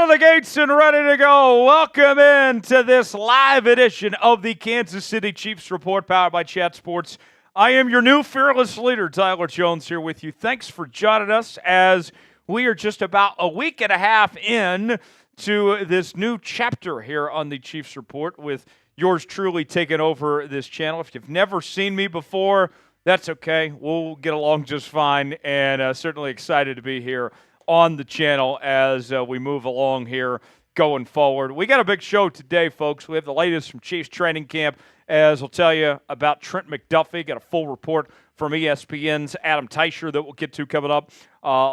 of the gates and ready to go. Welcome in to this live edition of the Kansas City Chiefs Report, powered by Chat Sports. I am your new fearless leader, Tyler Jones, here with you. Thanks for joining us as we are just about a week and a half in to this new chapter here on the Chiefs Report, with yours truly taking over this channel. If you've never seen me before, that's okay. We'll get along just fine, and certainly excited to be here on the channel as we move along here going forward. We got a big show today, folks. We have the latest from Chiefs training camp, as we'll tell you about Trent McDuffie. Got a full report from ESPN's Adam Teicher that we'll get to coming up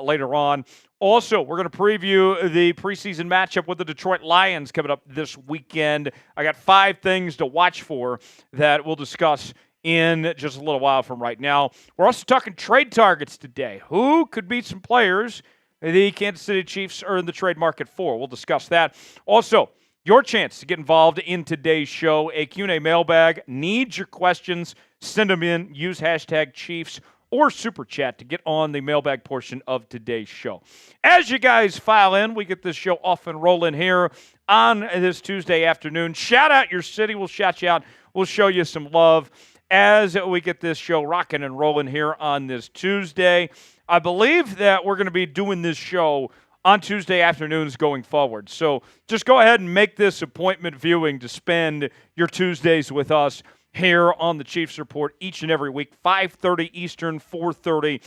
later on. Also, we're going to preview the preseason matchup with the Detroit Lions coming up this weekend. I got 5 things to watch for that we'll discuss in just a little while from right now. We're also talking trade targets today. Who could be some players the Kansas City Chiefs are in the trade market for? We'll discuss that. Also, your chance to get involved in today's show, a Q&A mailbag. Need your questions. Send them in. Use hashtag Chiefs or Super Chat to get on the mailbag portion of today's show. As you guys file in, we get this show off and rolling here on this Tuesday afternoon. Shout out your city. We'll shout you out. We'll show you some love as we get this show rocking and rolling here on this Tuesday. I believe that we're going to be doing this show on Tuesday afternoons going forward. So just go ahead and make this appointment viewing to spend your Tuesdays with us here on the Chiefs Report each and every week, 5:30 Eastern, 4:30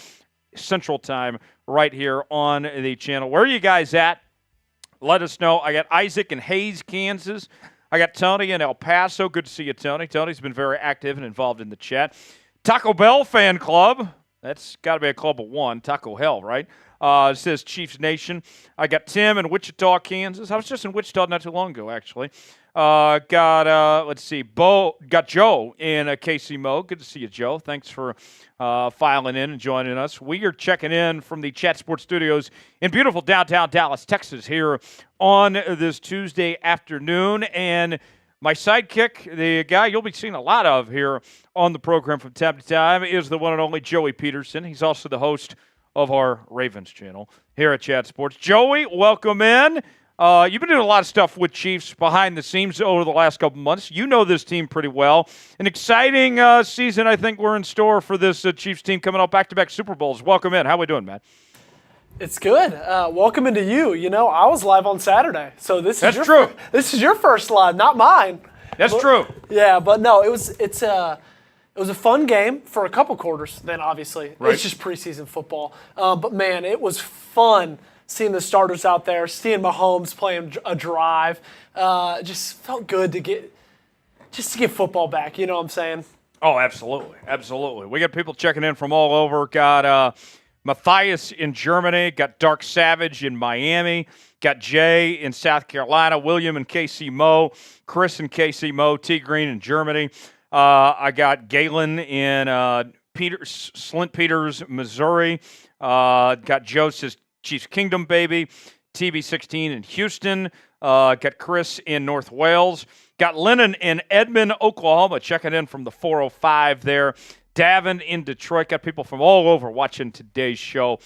Central Time, right here on the channel. Where are you guys at? Let us know. I got Isaac in Hayes, Kansas. I got Tony in El Paso. Good to see you, Tony. Tony's been very active and involved in the chat. Taco Bell fan club. That's got to be a club of one. Taco Hell, right? It says Chiefs Nation. I got Tim in Wichita, Kansas. I was just in Wichita not too long ago, actually. Let's see, got Joe in KC Mo. Good to see you, Joe. Thanks for filing in and joining us. We are checking in from the Chat Sports Studios in beautiful downtown Dallas, Texas, here on this Tuesday afternoon. And my sidekick, the guy you'll be seeing a lot of here on the program from time to time, is the one and only Joey Peterson. He's also the host of our Ravens channel here at Chat Sports. Joey, welcome in. You've been doing a lot of stuff with Chiefs behind the scenes over the last couple months. You know this team pretty well. An exciting season, I think, we're in store for this Chiefs team coming up back-to-back Super Bowls. Welcome in. How we doing, Matt? It's good. Welcome into you. You know, I was live on Saturday, so this is true. This is your first live, not mine. That's true. Yeah, but no, it was a fun game for a couple quarters. Then obviously It's just preseason football. But man, it was fun seeing the starters out there, seeing Mahomes playing a drive. Just felt good to get football back. You know what I'm saying? Oh, absolutely, absolutely. We got people checking in from all over. Got Matthias in Germany, got Dark Savage in Miami, got Jay in South Carolina, William in KC Mo, Chris in KC Mo, T Green in Germany. I got Galen in Slint Peters, Missouri. Got Joe says Chiefs Kingdom, baby. TB16 in Houston. Got Chris in North Wales. Got Lennon in Edmond, Oklahoma, checking in from the 405 there. Davin in Detroit. Got people from all over watching today's show.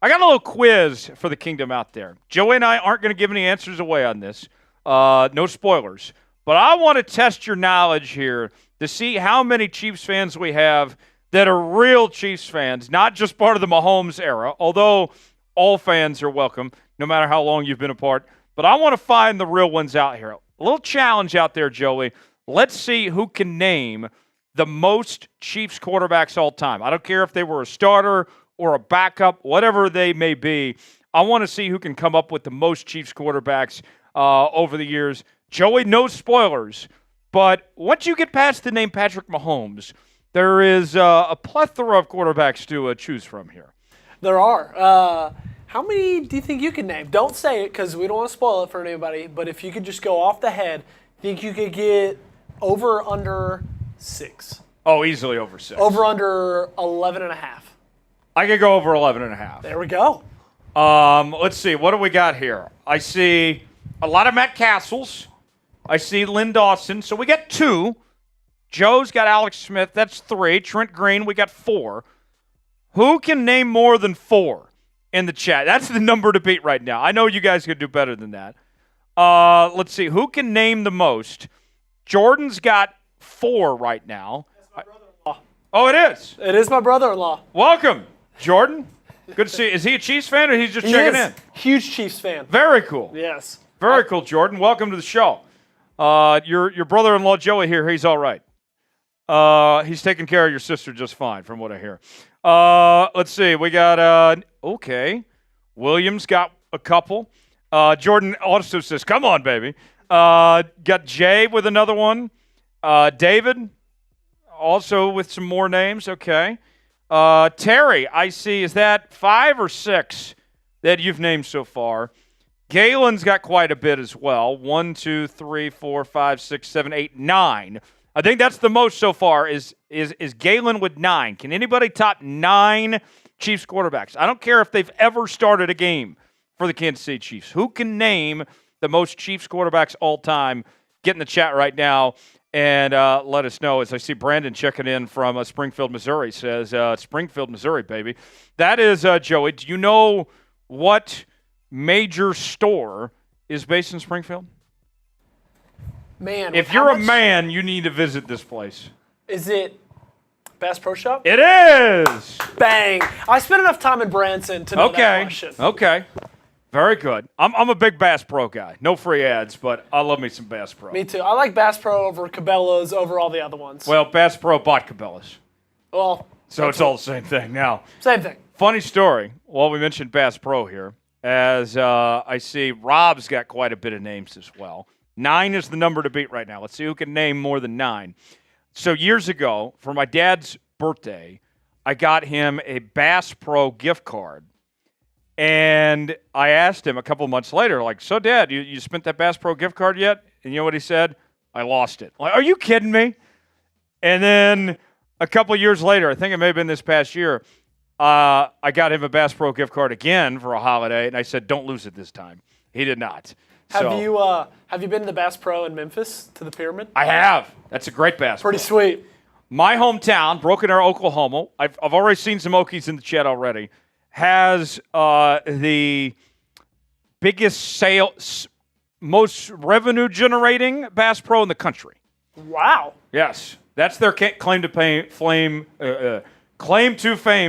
I got a little quiz for the Kingdom out there. Joey and I aren't going to give any answers away on this. No spoilers. But I want to test your knowledge here to see how many Chiefs fans we have that are real Chiefs fans, not just part of the Mahomes era, although all fans are welcome, no matter how long you've been apart. But I want to find the real ones out here. A little challenge out there, Joey. Let's see who can name the most Chiefs quarterbacks all time. I don't care if they were a starter or a backup, whatever they may be. I want to see who can come up with the most Chiefs quarterbacks over the years. Joey, no spoilers, but once you get past the name Patrick Mahomes, there is a plethora of quarterbacks to choose from here. There are. How many do you think you can name? Don't say it because we don't want to spoil it for anybody, but if you could just go off the head, think you could get over or under 6? Oh, easily over 6. Over under 11.5. I could go over 11.5. There we go. Let's see. What do we got here? I see a lot of Matt Castles. I see Lynn Dawson. So we got 2. Joe's got Alex Smith. That's 3. Trent Green, we got 4. Who can name more than 4 in the chat? That's the number to beat right now. I know you guys could do better than that. Let's see. Who can name the most? Jordan's got 4 right now. That's my brother-in-law. Oh, it is? It is my brother-in-law. Welcome, Jordan. Good to see you. Is he a Chiefs fan or he's just checking in? Huge Chiefs fan. Very cool. Yes. Very cool, Jordan. Welcome to the show. Your brother-in-law Joey here, he's all right. He's taking care of your sister just fine, from what I hear. Let's see. We got okay. Williams got a couple. Jordan also says, "Come on, baby." Got Jay with another one. David also with some more names. Okay. Terry, I see. Is that 5 or 6 that you've named so far? Galen's got quite a bit as well. 1, 2, 3, 4, 5, 6, 7, 8, 9. I think that's the most so far is Galen with 9. Can anybody top 9 Chiefs quarterbacks? I don't care if they've ever started a game for the Kansas City Chiefs. Who can name the most Chiefs quarterbacks all time? Get in the chat right now and let us know. As I see Brandon checking in from Springfield, Missouri, says, Springfield, Missouri, baby. That is, Joey, do you know what major store is based in Springfield? Man, if you're a man, you need to visit this place. Is it Bass Pro Shop? It is! Bang! I spent enough time in Branson to know that question. Okay. Very good. I'm a big Bass Pro guy. No free ads, but I love me some Bass Pro. Me too. I like Bass Pro over Cabela's over all the other ones. Well, Bass Pro bought Cabela's. Well, so it's all the same thing now. Same thing. Funny story. Well, we mentioned Bass Pro here, as I see Rob's got quite a bit of names as well. 9 is the number to beat right now. Let's see who can name more than 9. So years ago, for my dad's birthday, I got him a Bass Pro gift card. And I asked him a couple months later, like, so, Dad, you spent that Bass Pro gift card yet? And you know what he said? I lost it. Like, are you kidding me? And then a couple years later, I think it may have been this past year, I got him a Bass Pro gift card again for a holiday, and I said, don't lose it this time. He did not. Have you been to the Bass Pro in Memphis, to the Pyramid? I have. That's a great Bass Pro. Pretty sweet. My hometown, Broken Arrow, Oklahoma, I've already seen some Okies in the chat already, has the biggest sales, most revenue-generating Bass Pro in the country. Wow. Yes. That's their claim to fame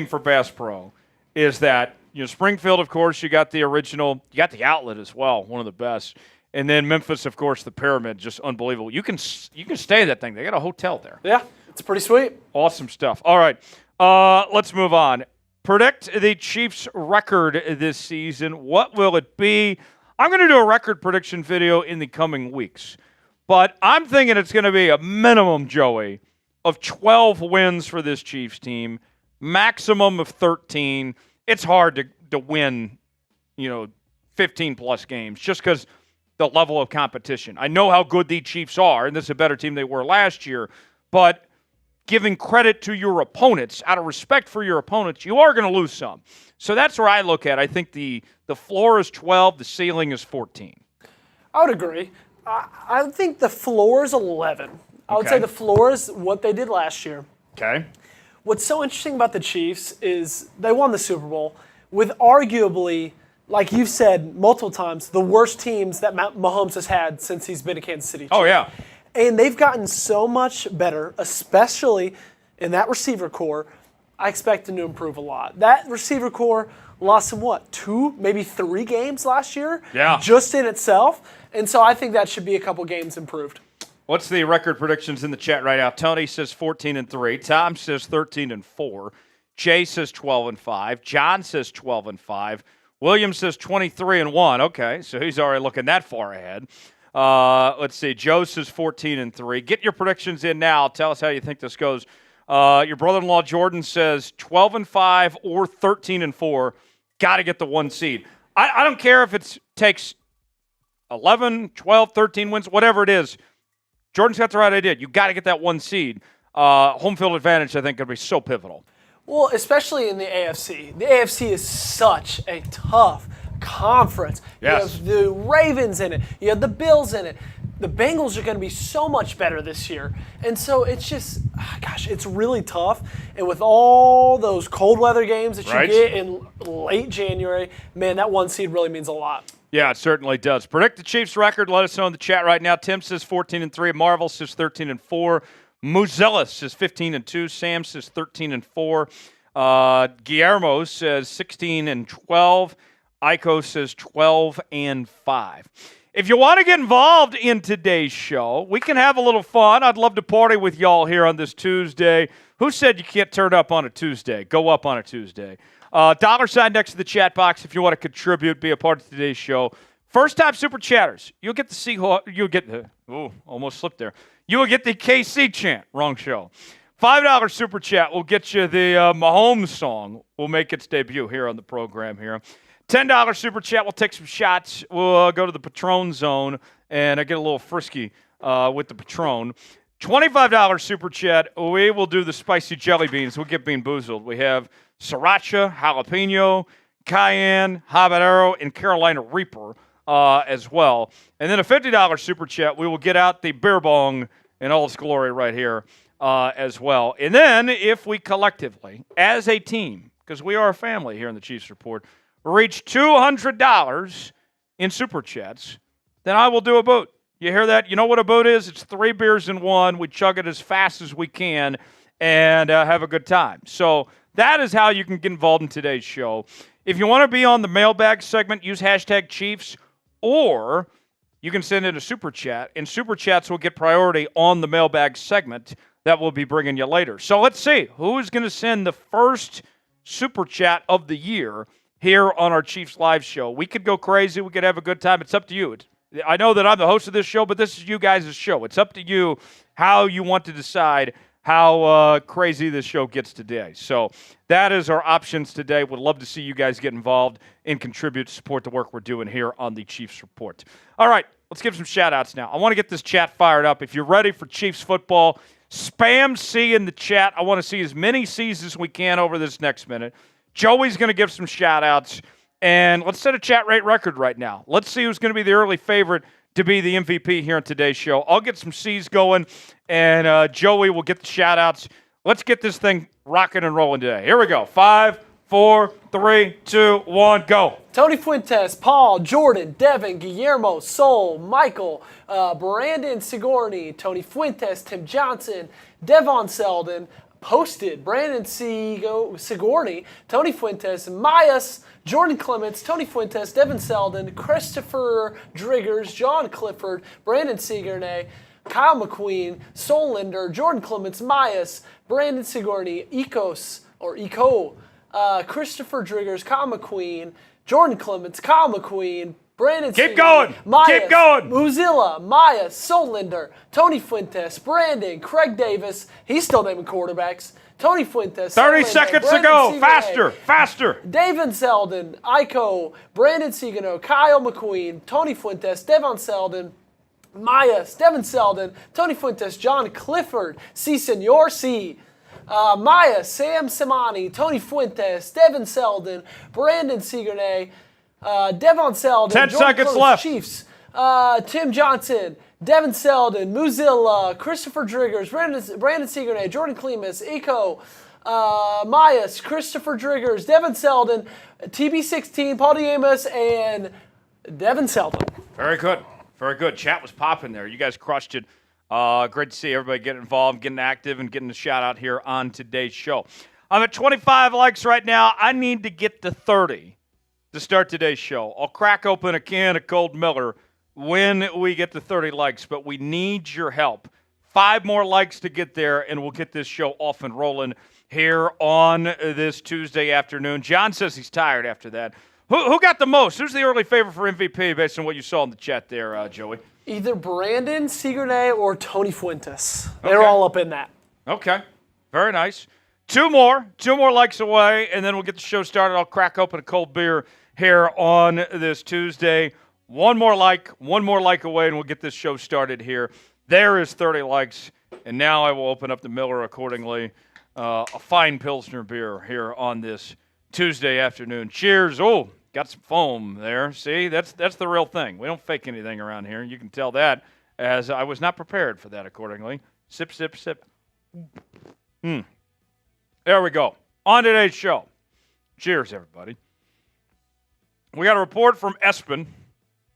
for Bass Pro, is that, Springfield, of course, you got the original, you got the Outlet as well, one of the best. And then Memphis, of course, the Pyramid, just unbelievable. You can stay at that thing. They got a hotel there. Yeah, it's pretty sweet. Awesome stuff. All right, let's move on. Predict the Chiefs' record this season. What will it be? I'm going to do a record prediction video in the coming weeks. But I'm thinking it's going to be a minimum, Joey, of 12 wins for this Chiefs team, maximum of 13. It's hard to win, 15-plus games just because the level of competition. I know how good the Chiefs are, and this is a better team they were last year, but giving credit to your opponents, out of respect for your opponents, you are going to lose some. So that's where I look at it. I think the floor is 12, the ceiling is 14. I would agree. I think the floor is 11. I would say the floor is what they did last year. Okay. What's so interesting about the Chiefs is they won the Super Bowl with arguably, like you've said multiple times, the worst teams that Mahomes has had since he's been a Kansas City Chief. Oh, yeah. And they've gotten so much better, especially in that receiver core. I expect them to improve a lot. That receiver core lost them, 2, maybe 3 games last year? Yeah. Just in itself. And so I think that should be a couple games improved. What's the record predictions in the chat right now? Tony says 14-3. Tom says 13-4. Jay says 12-5. John says 12-5. William says 23-1. Okay, so he's already looking that far ahead. Let's see. Joe says 14-3. Get your predictions in now. Tell us how you think this goes. Your brother-in-law Jordan says 12-5 or 13-4. Got to get the 1 seed. I don't care if it takes 11, 12, 13 wins, whatever it is. Jordan's got the right idea. You got to get that 1 seed. Home field advantage, I think, going to be so pivotal. Well, especially in the AFC. The AFC is such a tough conference. Yes. You have the Ravens in it. You have the Bills in it. The Bengals are going to be so much better this year. And so it's just, it's really tough. And with all those cold weather games that you get in late January, man, that 1 seed really means a lot. Yeah, it certainly does. Predict the Chiefs' record. Let us know in the chat right now. Tim says 14-3. Marvel says 13-4. Muzella says 15-2. Sam says 13-4. Guillermo says 16-12. Iko says 12-5. If you want to get involved in today's show, we can have a little fun. I'd love to party with y'all here on this Tuesday. Who said you can't turn up on a Tuesday? Go up on a Tuesday. Dollar sign next to the chat box if you want to contribute, be a part of today's show. First-time super chatters, you'll get the almost slipped there. You will get the KC chant. Wrong show. $5 super chat will get you the Mahomes song. Will make its debut here on the program here. $10 super chat, we'll take some shots. We'll go to the Patron zone, and I get a little frisky with the Patron. $25 super chat, we will do the spicy jelly beans. We'll get Bean Boozled. We have Sriracha, Jalapeno, Cayenne, Habanero, and Carolina Reaper as well. And then a $50 super chat, we will get out the beer bong in all its glory right here as well. And then if we collectively, as a team, because we are a family here in the Chiefs Report, reach $200 in super chats, then I will do a boot. You hear that? You know what a boot is? It's 3 beers in one. We chug it as fast as we can and have a good time. So that is how you can get involved in today's show. If you want to be on the mailbag segment, use hashtag Chiefs, or you can send in a super chat, and super chats will get priority on the mailbag segment that we'll be bringing you later. So let's see who's going to send the first super chat of the year here on our Chiefs Live show. We could go crazy. We could have a good time. It's up to you. I know that I'm the host of this show, but this is you guys' show. It's up to you how you want to decide how crazy this show gets today. So that is our options today. Would love to see you guys get involved and contribute to support the work we're doing here on the Chiefs Report. All right, let's give some shout-outs now. I want to get this chat fired up. If you're ready for Chiefs football, spam C in the chat. I want to see as many C's as we can over this next minute. Joey's going to give some shout-outs, and let's set a chat rate record right now. Let's see who's going to be the early favorite to be the MVP here on today's show. I'll get some C's going, and Joey will get the shout-outs. Let's get this thing rocking and rolling today. Here we go. 5, 4, 3, 2, 1, go. Tony Fuentes, Paul, Jordan, Devin, Guillermo, Sol, Michael, Brandon Sigourney, Tony Fuentes, Tim Johnson, Devon Selden, Posted, Brandon Sigourney, Tony Fuentes, Myas, Jordan Clements, Tony Fuentes, Devin Selden, Christopher Driggers, John Clifford, Brandon Sigourney, Kyle McQueen, Sol Linder, Jordan Clements, Myas, Brandon Sigourney, Eco, Christopher Driggers, Kyle McQueen, Jordan Clements, Kyle McQueen, Brandon Keep Sigourney, going. Myas, Keep going. Muzilla, Myas, Sol Linder, Tony Fuentes, Brandon, Craig Davis. He's still naming quarterbacks. Tony Fuentes. 30 seconds to go. Sigourney, Faster. David Selden, Iko, Brandon Sigano, Kyle McQueen, Tony Fuentes, Devon Selden, Myas, Devin Selden, Tony Fuentes, John Clifford, C. Senor C. Maya, Sam Simani, Tony Fuentes, Devin Selden, Brandon Sigourney, Devon Selden, 10 Jordan seconds Clements, left. Chiefs, Tim Johnson, Devin Selden, Muzilla, Christopher Driggers, Brandon Sigourney, Jordan Clemus, Eco, Myas, Christopher Driggers, Devin Selden, TB16, Paul Diamus, and Devin Selden. Very good. Very good. Chat was popping there. You guys crushed it. Great to see everybody getting involved, getting active, and getting a shout-out here on today's show. I'm at 25 likes right now. I need to get to 30 to start today's show. I'll crack open a can of cold Miller when we get to 30 likes, but we need your help. 5 more likes to get there, and we'll get this show off and rolling here on this Tuesday afternoon. John says he's tired after that. Who got the most? Who's the early favorite for MVP based on what you saw in the chat there, Joey? Either Brandon Sigourney or Tony Fuentes. They're all up in that. Okay. Very nice. 2 more likes away, and then we'll get the show started. I'll crack open a cold beer here on this Tuesday. One more like away, and we'll get this show started here. There is 30 likes, and now I will open up the Miller accordingly. A fine Pilsner beer here on this Tuesday afternoon. Cheers. Oh, got some foam there. See, that's the real thing. We don't fake anything around here. You can tell that, as I was not prepared for that accordingly. Sip, sip, sip. There we go. On today's show. Cheers, everybody. We got a report from Espen.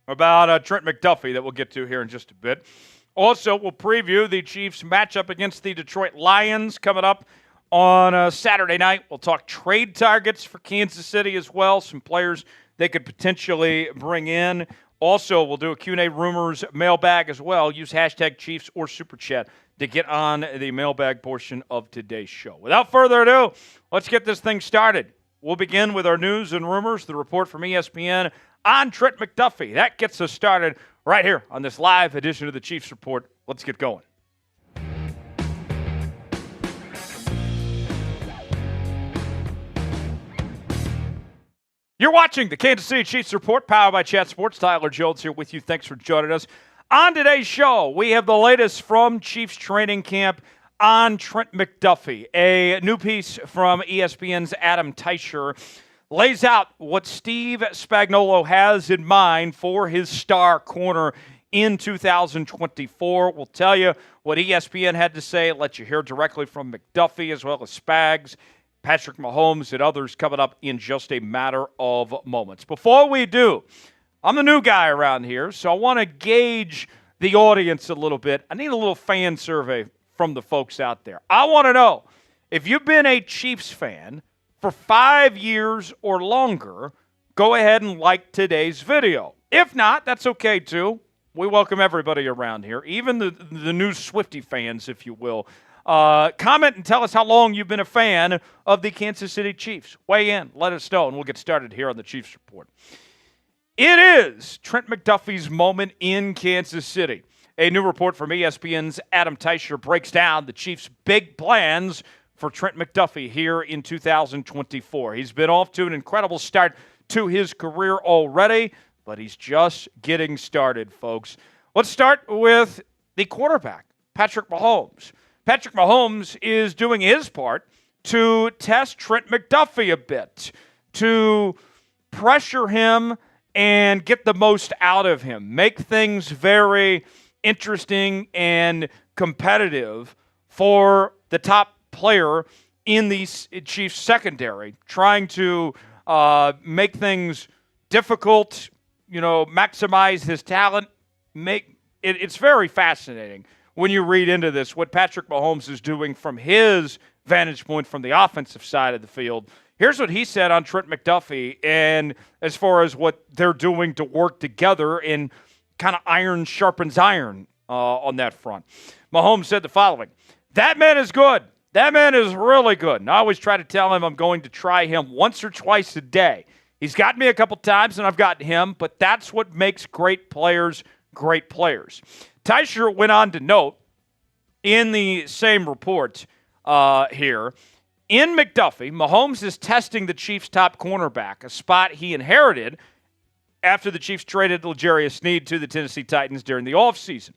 about Trent McDuffie that we'll get to here in just a bit. Also, we'll preview the Chiefs' matchup against the Detroit Lions coming up on Saturday night. We'll talk trade targets for Kansas City as well, some players they could potentially bring in. Also, we'll do a Q&A rumors mailbag as well. Use hashtag Chiefs or Super Chat to get on the mailbag portion of today's show. Without further ado, let's get this thing started. We'll begin with our news and rumors, the report from ESPN on Trent McDuffie. That gets us started right here on this live edition of the Chiefs Report. Let's get going. You're watching the Kansas City Chiefs Report, powered by Chat Sports. Tyler Jones here with you. Thanks for joining us. On today's show, we have the latest from Chiefs training camp on Trent McDuffie. A new piece from ESPN's Adam Teicher lays out what Steve Spagnuolo has in mind for his star corner in 2024. We'll tell you what ESPN had to say, let you hear directly from McDuffie as well as Spags, Patrick Mahomes, and others coming up in just a matter of moments. Before we do, I'm the new guy around here, so I want to gauge the audience a little bit. I need a little fan survey from the folks out there. I want to know, if you've been a Chiefs fan for 5 years or longer, go ahead and like today's video. If not, that's okay too. We welcome everybody around here, even the new Swiftie fans, if you will. Comment and tell us how long you've been a fan of the Kansas City Chiefs. Weigh in, let us know, and we'll get started here on the Chiefs Report. It is Trent McDuffie's moment in Kansas City. A new report from ESPN's Adam Teicher breaks down the Chiefs' big plans for Trent McDuffie here in 2024. He's been off to an incredible start to his career already, but he's just getting started, folks. Let's start with the quarterback, Patrick Mahomes. Patrick Mahomes is doing his part to test Trent McDuffie a bit, to pressure him and get the most out of him, make things very interesting and competitive for the top player in the Chiefs secondary, trying to make things difficult, maximize his talent. It's very fascinating when you read into this, what Patrick Mahomes is doing from his vantage point from the offensive side of the field. Here's what he said on Trent McDuffie, and as far as what they're doing to work together and kind of iron sharpens iron on that front. Mahomes said the following: "That man is good. That man is really good. And I always try to tell him I'm going to try him once or twice a day. He's gotten me a couple times, and I've gotten him, but that's what makes great players great players." Teicher went on to note in the same report here, in McDuffie, Mahomes is testing the Chiefs' top cornerback, a spot he inherited after the Chiefs traded L'Jarius Sneed to the Tennessee Titans during the offseason.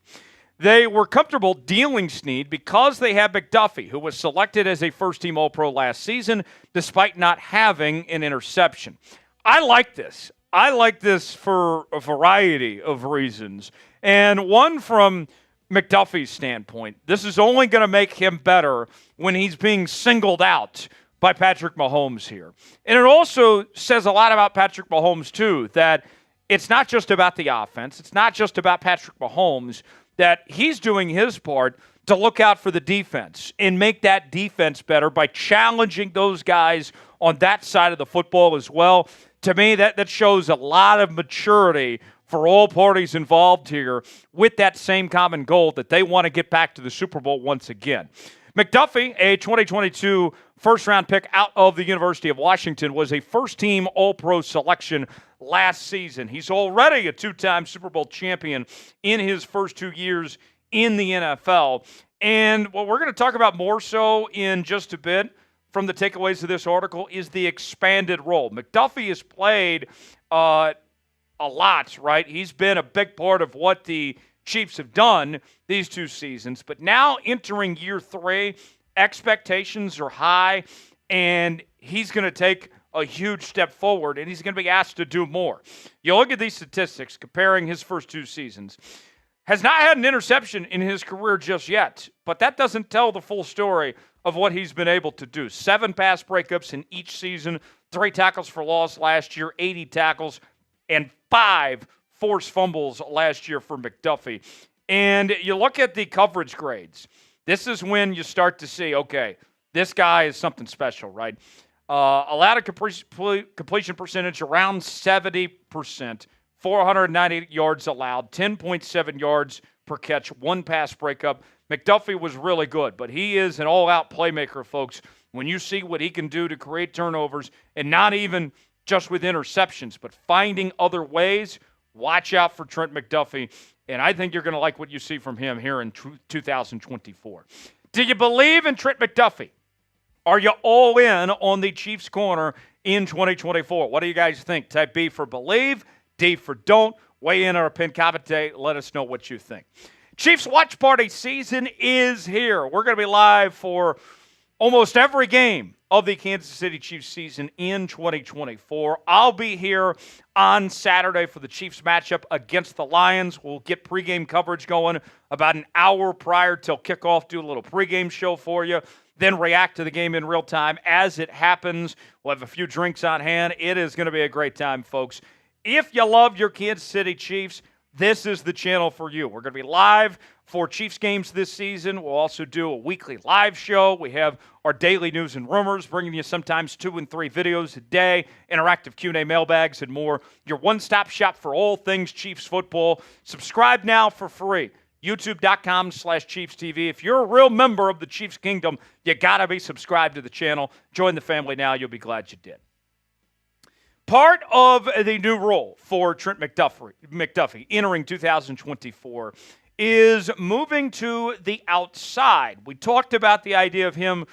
They were comfortable dealing Sneed because they have McDuffie, who was selected as a first-team All-Pro last season, despite not having an interception. I like this. I like this for a variety of reasons. And one from McDuffie's standpoint, this is only going to make him better when he's being singled out by Patrick Mahomes here. And it also says a lot about Patrick Mahomes, too, that it's not just about the offense. It's not just about Patrick Mahomes, that he's doing his part to look out for the defense and make that defense better by challenging those guys on that side of the football as well. To me, that shows a lot of maturity for all parties involved here with that same common goal that they want to get back to the Super Bowl once again. McDuffie, a 2022 first-round pick out of the University of Washington, was a first-team All-Pro selection last season. He's already a two-time Super Bowl champion in his first 2 years in the NFL. And what we're going to talk about more so in just a bit from the takeaways of this article is the expanded role. McDuffie has played a lot, right? He's been a big part of what the Chiefs have done these 2 seasons. But now entering year 3, expectations are high, and he's going to take a huge step forward, and he's going to be asked to do more. You look at these statistics, comparing his first 2 seasons. Has not had an interception in his career just yet, but that doesn't tell the full story of what he's been able to do. 7 pass breakups in each season, 3 tackles for loss last year, 80 tackles, and 5 forced fumbles last year for McDuffie. And you look at the coverage grades. This is when you start to see, okay, this guy is something special, right? Allowed a completion percentage around 70%, 490 yards allowed, 10.7 yards per catch, 1 pass breakup. McDuffie was really good, but he is an all-out playmaker, folks. When you see what he can do to create turnovers, and not even just with interceptions, but finding other ways, watch out for Trent McDuffie. And I think you're going to like what you see from him here in 2024. Do you believe in Trent McDuffie? Are you all in on the Chiefs corner in 2024? What do you guys think? Type B for believe, D for don't. Weigh in our pin comment. Let us know what you think. Chiefs Watch Party season is here. We're going to be live for almost every game of the Kansas City Chiefs season in 2024. I'll be here on Saturday for the Chiefs matchup against the Lions. We'll get pregame coverage going about an hour prior till kickoff, do a little pregame show for you, then react to the game in real time as it happens. We'll have a few drinks on hand. It is going to be a great time, folks. If you love your Kansas City Chiefs, this is the channel for you. We're going to be live for Chiefs games this season. We'll also do a weekly live show. We have our daily news and rumors, bringing you sometimes 2 and 3 videos a day, interactive Q&A mailbags, and more. Your one-stop shop for all things Chiefs football. Subscribe now for free. YouTube.com/Chiefs TV. If you're a real member of the Chiefs Kingdom, you got to be subscribed to the channel. Join the family now. You'll be glad you did. Part of the new role for Trent McDuffie entering 2024 is moving to the outside. We talked about the idea of him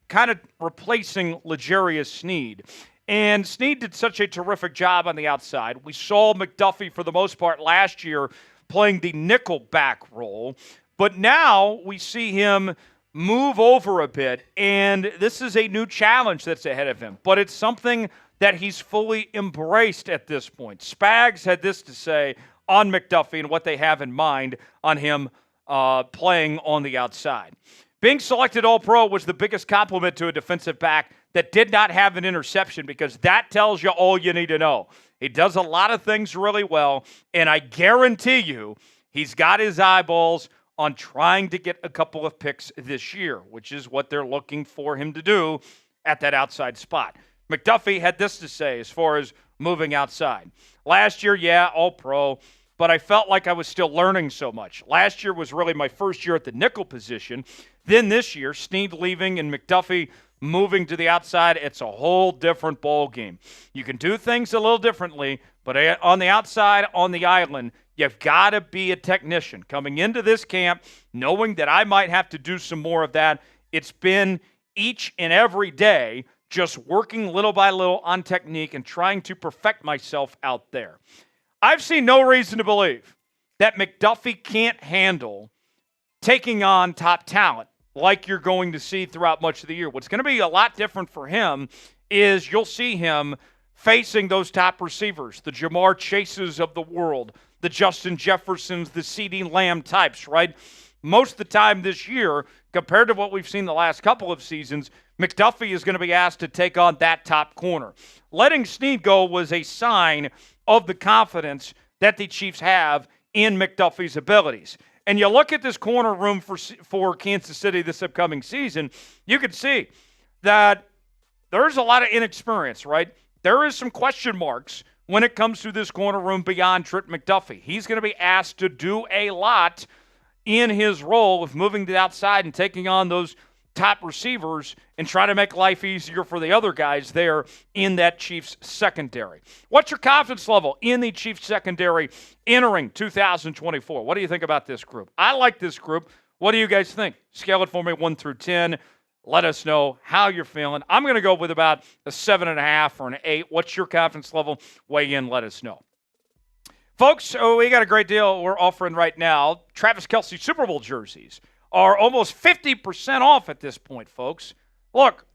kind of replacing L'Jarius Sneed. And Sneed did such a terrific job on the outside. We saw McDuffie, for the most part, last year playing the nickel back role. But now we see him move over a bit, and this is a new challenge that's ahead of him. But it's something that he's fully embraced at this point. Spags had this to say on McDuffie and what they have in mind on him playing on the outside. Being selected All-Pro was the biggest compliment to a defensive back that did not have an interception, because that tells you all you need to know. He does a lot of things really well, and I guarantee you he's got his eyeballs on trying to get a couple of picks this year, which is what they're looking for him to do at that outside spot. McDuffie had this to say as far as moving outside. Last year, yeah, All-Pro, but I felt like I was still learning so much. Last year was really my first year at the nickel position. Then this year, Sneed leaving and McDuffie moving to the outside, it's a whole different ball game. You can do things a little differently, but on the outside, on the island, you've got to be a technician. Coming into this camp, knowing that I might have to do some more of that, it's been each and every day just working little by little on technique and trying to perfect myself out there. I've seen no reason to believe that McDuffie can't handle taking on top talent like you're going to see throughout much of the year. What's going to be a lot different for him is you'll see him facing those top receivers, the Jamar Chases of the world, the Justin Jeffersons, the CeeDee Lamb types, right? Most of the time this year, compared to what we've seen the last couple of seasons, McDuffie is going to be asked to take on that top corner. Letting Sneed go was a sign of the confidence that the Chiefs have in McDuffie's abilities. And you look at this corner room for Kansas City this upcoming season, you can see that there's a lot of inexperience, right? There is some question marks when it comes to this corner room beyond Trent McDuffie. He's going to be asked to do a lot in his role of moving to the outside and taking on those top receivers and try to make life easier for the other guys there in that Chiefs secondary. What's your confidence level in the Chiefs secondary entering 2024? What do you think about this group? I like this group. What do you guys think? Scale it for me 1 through 10. Let us know how you're feeling. I'm going to go with about a 7.5 or an 8. What's your confidence level? Weigh in. Let us know. Folks, we got a great deal we're offering right now. Travis Kelce Super Bowl jerseys are almost 50% off at this point, folks. Look,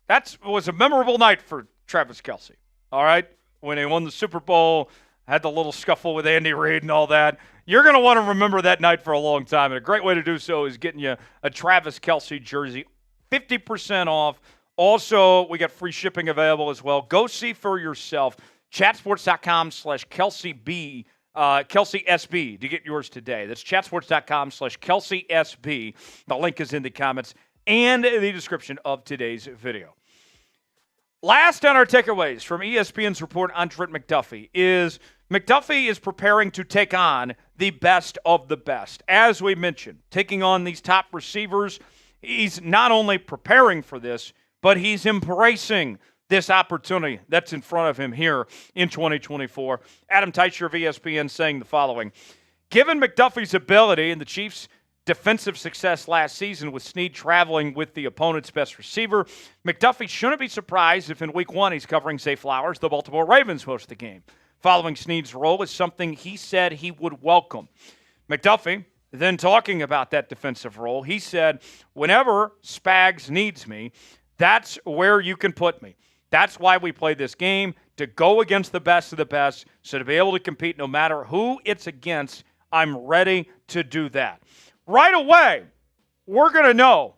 that was a memorable night for Travis Kelce, all right? When he won the Super Bowl, had the little scuffle with Andy Reid and all that. You're going to want to remember that night for a long time, and a great way to do so is getting you a Travis Kelce jersey, 50% off. Also, we got free shipping available as well. Go see for yourself. Chatsports.com/KelseyB Kelce SB to get yours today. That's chatsports.com/Kelce SB. The link is in the comments and the description of today's video. Last on our takeaways from ESPN's report on Trent McDuffie is McDuffie is preparing to take on the best of the best. As we mentioned, taking on these top receivers, he's not only preparing for this, but he's embracing this opportunity that's in front of him here in 2024. Adam Teicher of ESPN saying the following: given McDuffie's ability and the Chiefs' defensive success last season with Snead traveling with the opponent's best receiver, McDuffie shouldn't be surprised if in Week 1 he's covering Zay Flowers, the Baltimore Ravens host the game. Following Snead's role is something he said he would welcome. McDuffie, then talking about that defensive role, he said, whenever Spags needs me, that's where you can put me. That's why we play this game, to go against the best of the best, so to be able to compete no matter who it's against, I'm ready to do that. Right away, we're going to know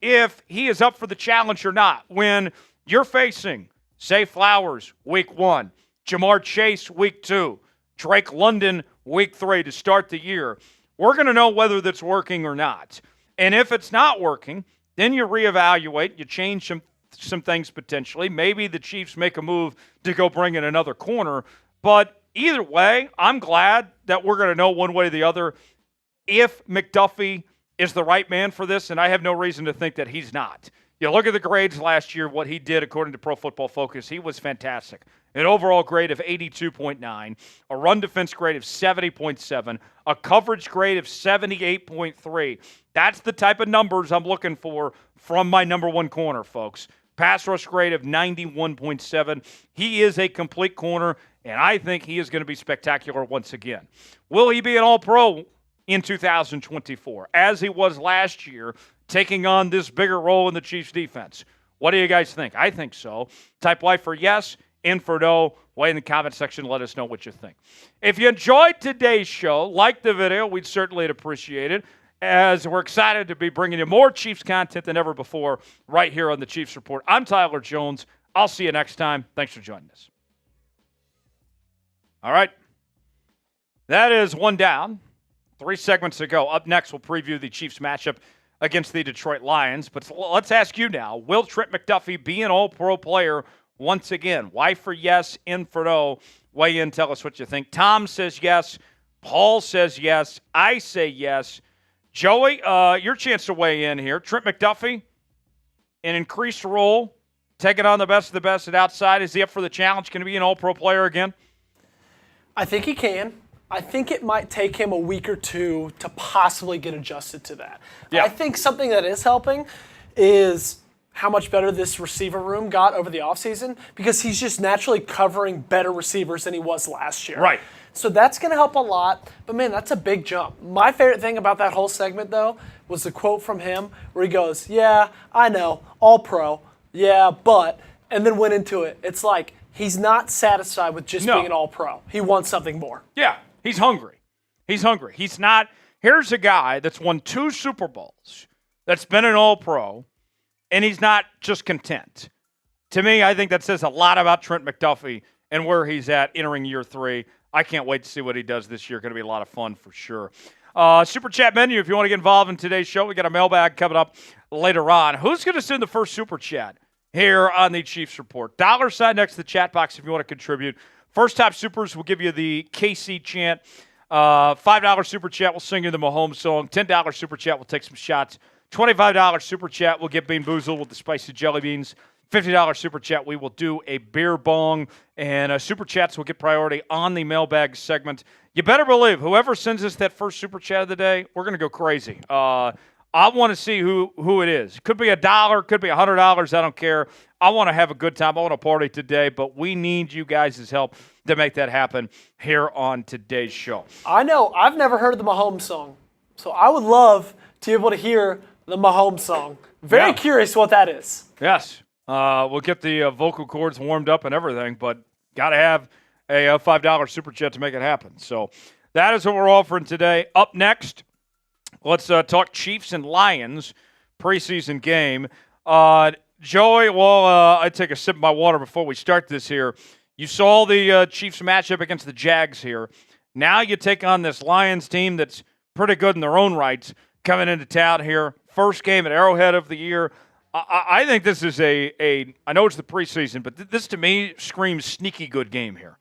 if he is up for the challenge or not when you're facing Zay Flowers Week 1, Jamar Chase Week 2, Drake London Week 3 to start the year. We're going to know whether that's working or not. And if it's not working, then you reevaluate, you change some things potentially. Maybe the Chiefs make a move to go bring in another corner. But either way, I'm glad that we're going to know one way or the other if McDuffie is the right man for this, and I have no reason to think that he's not. You look at the grades last year, what he did according to Pro Football Focus, he was fantastic. An overall grade of 82.9, a run defense grade of 70.7, a coverage grade of 78.3. That's the type of numbers I'm looking for from my number one corner, folks. Pass rush grade of 91.7. He is a complete corner, and I think he is going to be spectacular once again. Will he be an All-Pro in 2024, as he was last year, taking on this bigger role in the Chiefs' defense? What do you guys think? I think so. Type Y for yes, in for no. Way in the comment section, let us know what you think. If you enjoyed today's show, like the video, we'd certainly appreciate it, as we're excited to be bringing you more Chiefs content than ever before right here on the Chiefs Report. I'm Tyler Jones. I'll see you next time. Thanks for joining us. All right. That is one down. 3 segments to go. Up next, we'll preview the Chiefs matchup against the Detroit Lions. But let's ask you now, will Trent McDuffie be an All-Pro player once again? Y for yes, N for no. Weigh in, tell us what you think. Tom says yes. Paul says yes. I say yes. Joey, your chance to weigh in here. Trent McDuffie, an increased role, taking on the best of the best at outside. Is he up for the challenge? Can he be an All-Pro player again? I think he can. I think it might take him a week or two to possibly get adjusted to that. Yeah. I think something that is helping is how much better this receiver room got over the offseason, because he's just naturally covering better receivers than he was last year. Right. So that's going to help a lot. But, man, that's a big jump. My favorite thing about that whole segment, though, was the quote from him where he goes, yeah, I know, All-Pro, yeah, but, and then went into it. It's like he's not satisfied with just being an All-Pro. He wants something more. Yeah. He's hungry. He's hungry. He's not. Here's a guy that's won 2 Super Bowls, that's been an All-Pro, and he's not just content. To me, I think that says a lot about Trent McDuffie and where he's at entering year 3. I can't wait to see what he does this year. Going to be a lot of fun for sure. Super Chat menu, if you want to get involved in today's show, we got a mailbag coming up later on. Who's going to send the first Super Chat here on the Chiefs Report? $sign next to the chat box if you want to contribute. First top supers will give you the KC chant. $5 super chat will sing you the Mahomes song. $10 super chat will take some shots. $25 super chat will get Bean Boozled with the spicy jelly beans. $50 super chat, we will do a beer bong. And super chats will get priority on the mailbag segment. You better believe whoever sends us that first super chat of the day, we're going to go crazy. I want to see who it is. Could be $1, could be $100. I don't care. I want to have a good time. I want to party today, but we need you guys' help to make that happen here on today's show. I know. I've never heard the Mahomes song, so I would love to be able to hear the Mahomes song. Very curious what that is. Yes. We'll get the vocal cords warmed up and everything, but got to have a $5 super chat to make it happen. So that is what we're offering today. Up next, let's talk Chiefs and Lions preseason game. Joey, while I take a sip of my water before we start this here, you saw the Chiefs matchup against the Jags here. Now you take on this Lions team that's pretty good in their own rights coming into town here. First game at Arrowhead of the year. I think this is I know it's the preseason, but this to me screams sneaky good game here.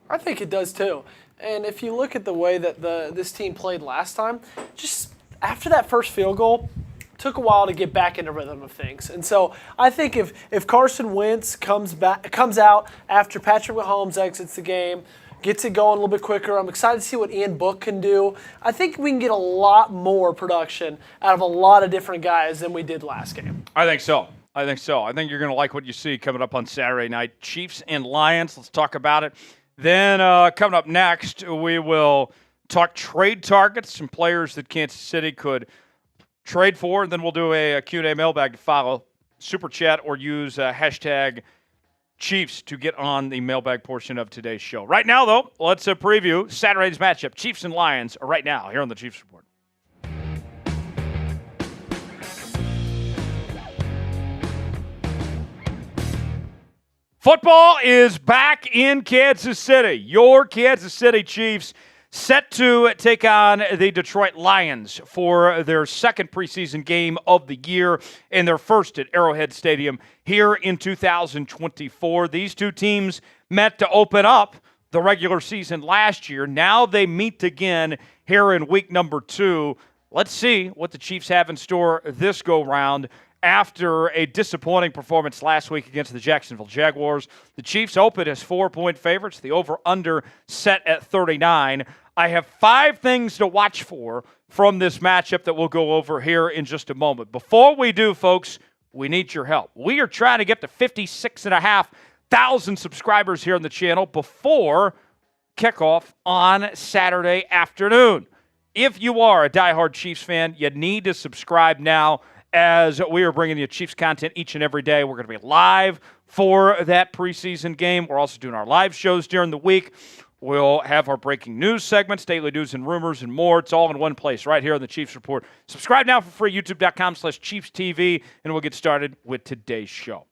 I think it does too. And if you look at the way that this team played last time, just after that first field goal, took a while to get back into rhythm of things. And so I think if Carson Wentz comes out after Patrick Mahomes exits the game, gets it going a little bit quicker, I'm excited to see what Ian Book can do. I think we can get a lot more production out of a lot of different guys than we did last game. I think so. I think you're going to like what you see coming up on Saturday night. Chiefs and Lions, let's talk about it. Then coming up next, we will talk trade targets, some players that Kansas City could trade for, and then we'll do a Q&A mailbag to follow. Super chat or use hashtag Chiefs to get on the mailbag portion of today's show. Right now, though, let's preview Saturday's matchup. Chiefs and Lions are right now here on the Chiefs Report. Football is back in Kansas City. Your Kansas City Chiefs set to take on the Detroit Lions for their second preseason game of the year and their first at Arrowhead Stadium here in 2024. These two teams met to open up the regular season last year. Now they meet again here in week number 2. Let's see what the Chiefs have in store this go-round. After a disappointing performance last week against the Jacksonville Jaguars, the Chiefs open as 4-point favorites. The over-under set at 39. I have 5 things to watch for from this matchup that we'll go over here in just a moment. Before we do, folks, we need your help. We are trying to get to 56,500 subscribers here on the channel before kickoff on Saturday afternoon. If you are a diehard Chiefs fan, you need to subscribe now, as we are bringing you Chiefs content each and every day. We're going to be live for that preseason game. We're also doing our live shows during the week. We'll have our breaking news segments, daily news and rumors, and more. It's all in one place right here on the Chiefs Report. Subscribe now for free, youtube.com/ChiefsTV, and we'll get started with today's show.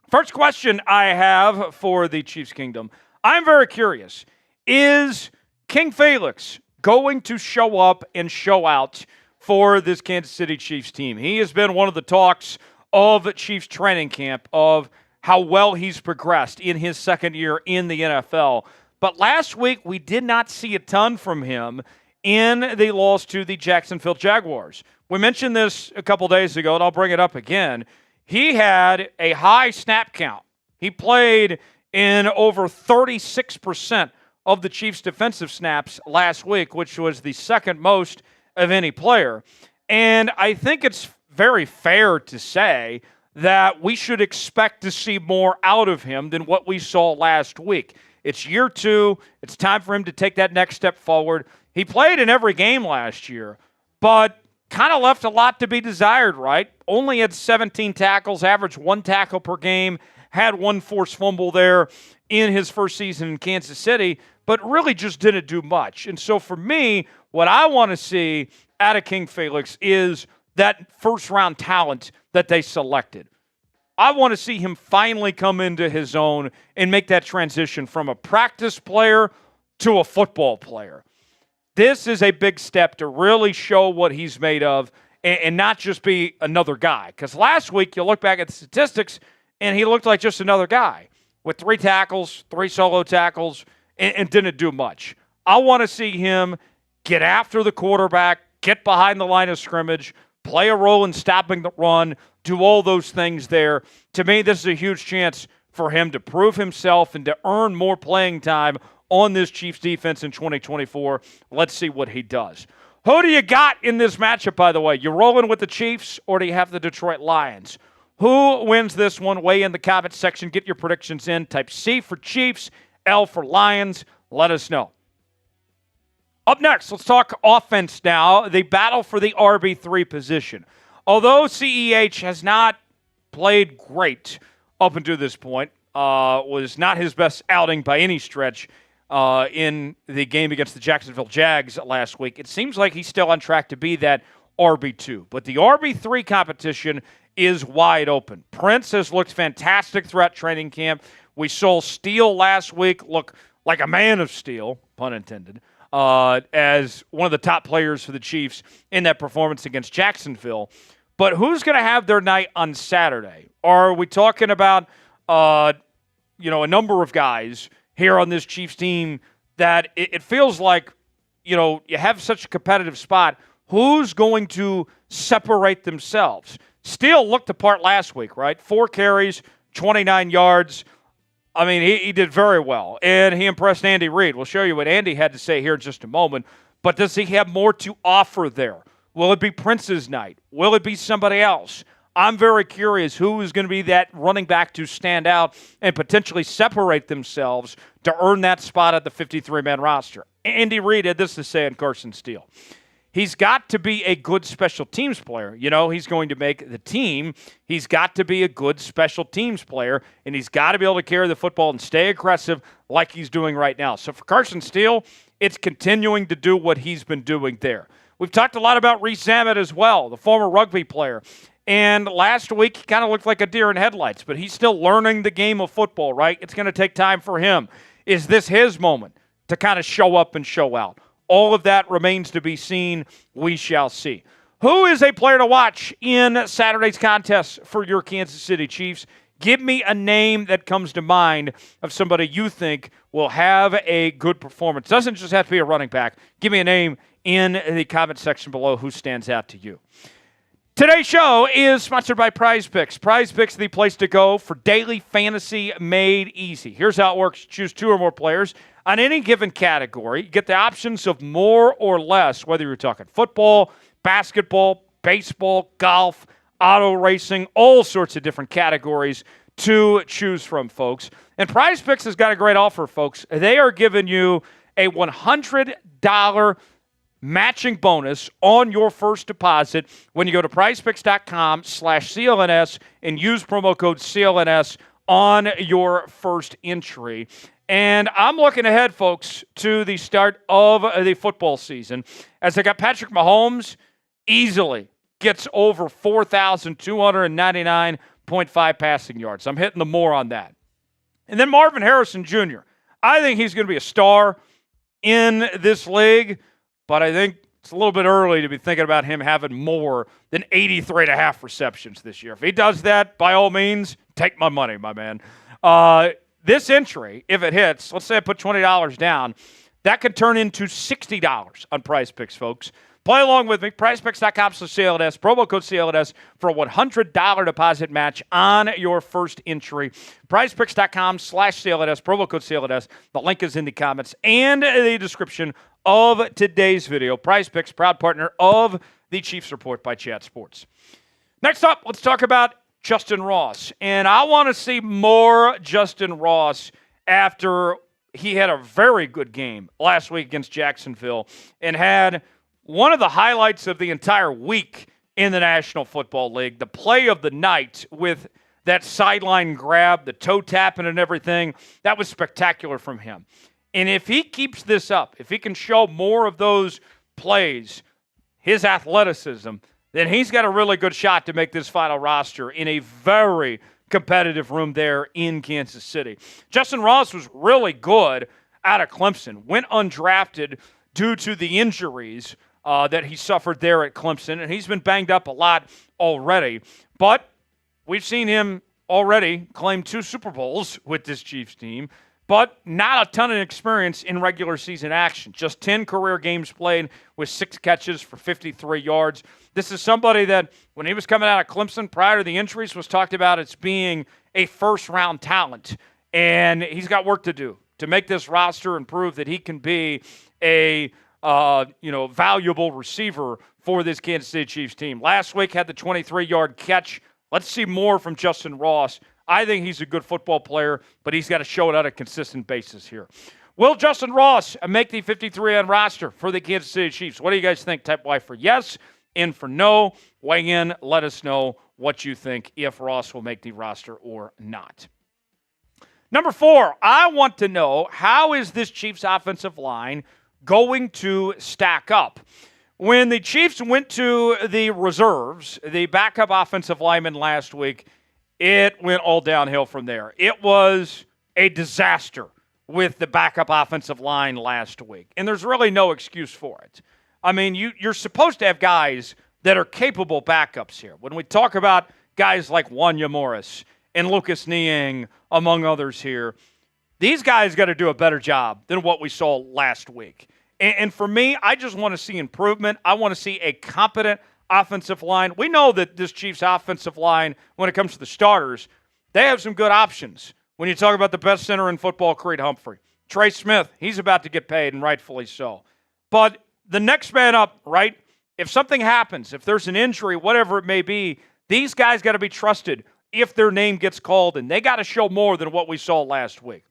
First question I have for the Chiefs Kingdom. I'm very curious. Is King Felix going to show up and show out for this Kansas City Chiefs team? He has been one of the talks of Chiefs training camp of how well he's progressed in his second year in the NFL. But last week, we did not see a ton from him in the loss to the Jacksonville Jaguars. We mentioned this a couple days ago, and I'll bring it up again. He had a high snap count. He played in over 36% of the Chiefs' defensive snaps last week, which was the second most of any player. And I think it's very fair to say that we should expect to see more out of him than what we saw last week. It's year 2. It's time for him to take that next step forward. He played in every game last year, but kind of left a lot to be desired, right? Only had 17 tackles, averaged 1 tackle per game, had 1 forced fumble there in his first season in Kansas City, but really just didn't do much. And so for me, what I want to see out of King Felix is that first-round talent that they selected. I want to see him finally come into his own and make that transition from a practice player to a football player. This is a big step to really show what he's made of and not just be another guy. Because last week, you look back at the statistics, and he looked like just another guy with 3 tackles, 3 solo tackles, and didn't do much. I want to see him get after the quarterback, get behind the line of scrimmage, play a role in stopping the run, do all those things there. To me, this is a huge chance for him to prove himself and to earn more playing time on this Chiefs defense in 2024. Let's see what he does. Who do you got in this matchup, by the way? You rolling with the Chiefs, or do you have the Detroit Lions? Who wins this one? Weigh in the comment section. Get your predictions in. Type C for Chiefs, L for Lions. Let us know. Up next, let's talk offense now. The battle for the RB3 position. Although CEH has not played great up until this point, was not his best outing by any stretch in the game against the Jacksonville Jags last week, it seems like he's still on track to be that RB2. But the RB3 competition is wide open. Prince has looked fantastic throughout training camp. We saw Steele last week look like a man of steel, pun intended, as one of the top players for the Chiefs in that performance against Jacksonville. But who's going to have their night on Saturday? Are we talking about, a number of guys here on this Chiefs team that it feels like, you have such a competitive spot? Who's going to separate themselves? Steele looked the part last week, right? 4 carries, 29 yards. I mean, he did very well, and he impressed Andy Reid. We'll show you what Andy had to say here in just a moment. But does he have more to offer there? Will it be Prince's night? Will it be somebody else? I'm very curious who is going to be that running back to stand out and potentially separate themselves to earn that spot at the 53-man roster. Andy Reid had this to say on Carson Steele. He's got to be a good special teams player. He's going to make the team. He's got to be a good special teams player, and he's got to be able to carry the football and stay aggressive like he's doing right now. So for Carson Steele, it's continuing to do what he's been doing there. We've talked a lot about Reese Zammit as well, the former rugby player. And last week, he kind of looked like a deer in headlights, but he's still learning the game of football, right? It's going to take time for him. Is this his moment to kind of show up and show out? All of that remains to be seen. We shall see. Who is a player to watch in Saturday's contest for your Kansas City Chiefs? Give me a name that comes to mind of somebody you think will have a good performance. Doesn't just have to be a running back. Give me a name in the comment section below who stands out to you. Today's show is sponsored by Prize Picks. Prize Picks is the place to go for daily fantasy made easy. Here's how it works. Choose 2 or more players on any given category. You get the options of more or less, whether you're talking football, basketball, baseball, golf, auto racing, all sorts of different categories to choose from, folks. And Prize Picks has got a great offer, folks. They are giving you a $100 matching bonus on your first deposit when you go to prizepicks.com/CLNS and use promo code CLNS on your first entry. And I'm looking ahead, folks, to the start of the football season as I got Patrick Mahomes easily gets over 4,299.5 passing yards. I'm hitting the more on that. And then Marvin Harrison Jr. I think he's going to be a star in this league, but I think it's a little bit early to be thinking about him having more than 83.5 receptions this year. If he does that, by all means, take my money, my man. This entry, if it hits, let's say I put $20 down, that could turn into $60 on Prize Picks, folks. Play along with me, prizepicks.com/CLNS, promo code CLNS for a $100 deposit match on your first entry. Prizepicks.com/CLNS, promo code CLNS. The link is in the comments and the description of today's video. Prize Picks, proud partner of the Chiefs Report by Chat Sports. Next up, let's talk about Justin Ross. And I want to see more Justin Ross after he had a very good game last week against Jacksonville and had one of the highlights of the entire week in the National Football League, the play of the night with that sideline grab, the toe tapping and everything. That was spectacular from him. And if he keeps this up, if he can show more of those plays, his athleticism, then he's got a really good shot to make this final roster in a very competitive room there in Kansas City. Justin Ross was really good out of Clemson, went undrafted due to the injuries that he suffered there at Clemson, and he's been banged up a lot already. But we've seen him already claim 2 Super Bowls with this Chiefs team, but not a ton of experience in regular season action. Just 10 career games played with 6 catches for 53 yards. This is somebody that, when he was coming out of Clemson prior to the injuries, was talked about as being a first-round talent. And he's got work to do to make this roster and prove that he can be a valuable receiver for this Kansas City Chiefs team. Last week had the 23-yard catch. Let's see more from Justin Ross. I think he's a good football player, but he's got to show it on a consistent basis here. Will Justin Ross make the 53-man roster for the Kansas City Chiefs? What do you guys think? Type Y for yes, N for no. Weigh in. Let us know what you think, if Ross will make the roster or not. Number 4, I want to know, how is this Chiefs offensive line going to stack up? When the Chiefs went to the reserves, the backup offensive lineman last week, it went all downhill from there. It was a disaster with the backup offensive line last week, and there's really no excuse for it. I mean, you're supposed to have guys that are capable backups here. When we talk about guys like Wanya Morris and Lucas Niang, among others here, these guys got to do a better job than what we saw last week. And for me, I just want to see improvement. I want to see a competent offensive line. We know that this Chiefs offensive line, when it comes to the starters, they have some good options. When you talk about the best center in football, Creed Humphrey. Trey Smith, he's about to get paid, and rightfully so. But the next man up, right, if something happens, if there's an injury, whatever it may be, these guys got to be trusted if their name gets called, and they got to show more than what we saw last week.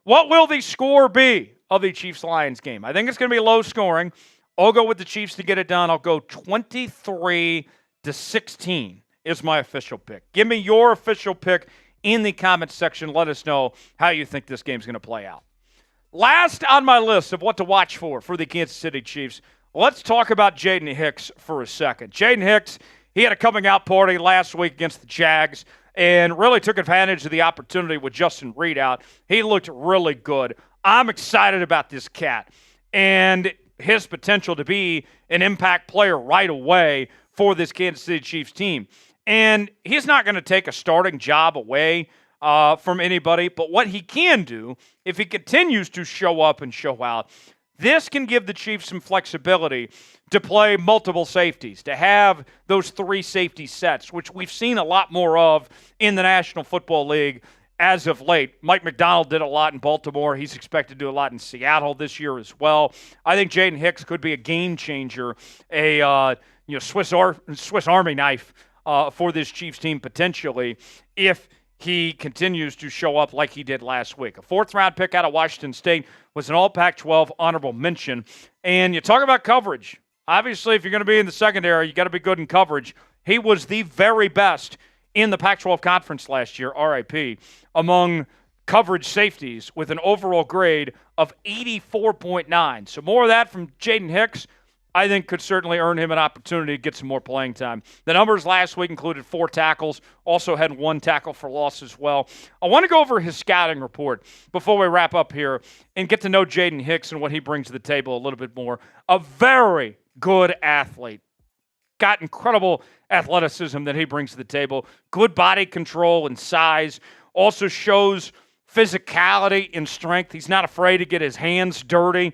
What will the score be of the Chiefs-Lions game? I think it's going to be low scoring. I'll go with the Chiefs to get it done. I'll go 23-16 is my official pick. Give me your official pick in the comments section. Let us know how you think this game's going to play out. Last on my list of what to watch for the Kansas City Chiefs, let's talk about Jaden Hicks for a second. Jaden Hicks, he had a coming-out party last week against the Jags and really took advantage of the opportunity with Justin Reid out. He looked really good. I'm excited about this cat and his potential to be an impact player right away for this Kansas City Chiefs team. And he's not going to take a starting job away from anybody, but what he can do, if he continues to show up and show out, this can give the Chiefs some flexibility to play multiple safeties, to have those 3 safety sets, which we've seen a lot more of in the National Football League as of late. Mike McDonald did a lot in Baltimore. He's expected to do a lot in Seattle this year as well. I think Jaden Hicks could be a game changer, a Swiss Army knife for this Chiefs team potentially if he continues to show up like he did last week. A 4th-round pick out of Washington State, was an all Pac-12 honorable mention. And you talk about coverage. Obviously, if you're going to be in the secondary, you got to be good in coverage. He was the very best in the Pac-12 conference last year, RIP, among coverage safeties with an overall grade of 84.9. So more of that from Jaden Hicks, I think could certainly earn him an opportunity to get some more playing time. The numbers last week included 4 tackles, also had 1 tackle for loss as well. I want to go over his scouting report before we wrap up here and get to know Jaden Hicks and what he brings to the table a little bit more. A very good athlete. Got incredible athleticism that he brings to the table. Good body control and size. Also shows physicality and strength. He's not afraid to get his hands dirty.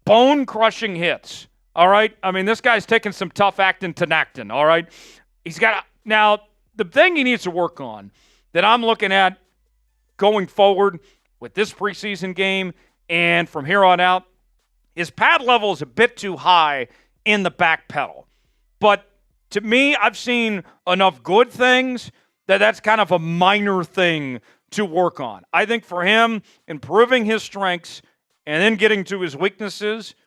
Bone-crushing hits. All right? I mean, this guy's taking some tough acting to Tinactin, all right? He's got – now, the thing he needs to work on that I'm looking at going forward with this preseason game and from here on out, his pad level is a bit too high in the back pedal. But to me, I've seen enough good things that that's kind of a minor thing to work on. I think for him, improving his strengths and then getting to his weaknesses –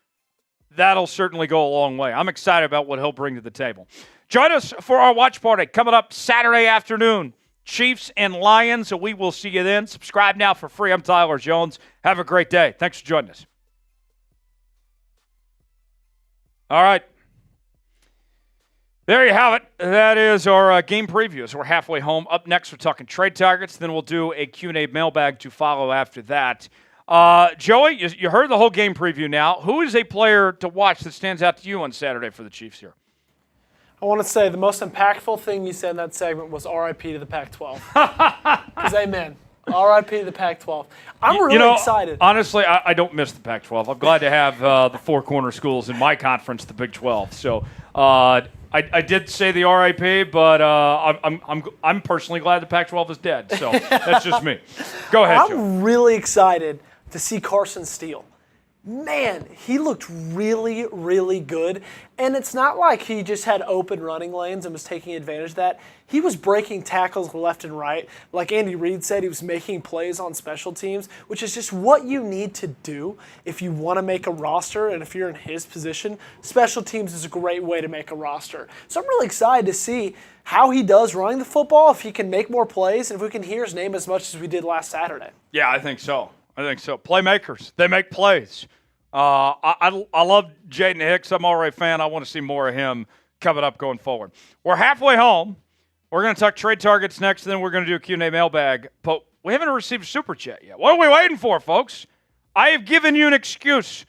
that'll certainly go a long way. I'm excited about what he'll bring to the table. Join us for our watch party coming up Saturday afternoon. Chiefs and Lions, so we will see you then. Subscribe now for free. I'm Tyler Jones. Have a great day. Thanks for joining us. All right. There you have it. That is our game preview as we're halfway home. Up next, we're talking trade targets. Then we'll do a Q&A mailbag to follow after that. Joey, you heard the whole game preview now. Who is a player to watch that stands out to you on Saturday for the Chiefs here? I want to say the most impactful thing you said in that segment was RIP to the Pac-12. Because amen. RIP to the Pac-12. I'm really excited. Honestly, I don't miss the Pac-12. I'm glad to have the 4 corner schools in my conference, the Big 12. So I did say the RIP, but I'm personally glad the Pac-12 is dead. So that's just me. Go ahead, Joe. I'm really excited to see Carson Steele. Man, he looked really, really good. And it's not like he just had open running lanes and was taking advantage of that. He was breaking tackles left and right. Like Andy Reid said, he was making plays on special teams, which is just what you need to do if you want to make a roster. And if you're in his position, special teams is a great way to make a roster. So I'm really excited to see how he does running the football, if he can make more plays, and if we can hear his name as much as we did last Saturday. Yeah, I think so. Playmakers. They make plays. I love Jaden Hicks. I'm already a fan. I want to see more of him coming up going forward. We're halfway home. We're going to talk trade targets next, and then we're going to do a Q&A mailbag. But we haven't received a Super Chat yet. What are we waiting for, folks? I have given you an excuse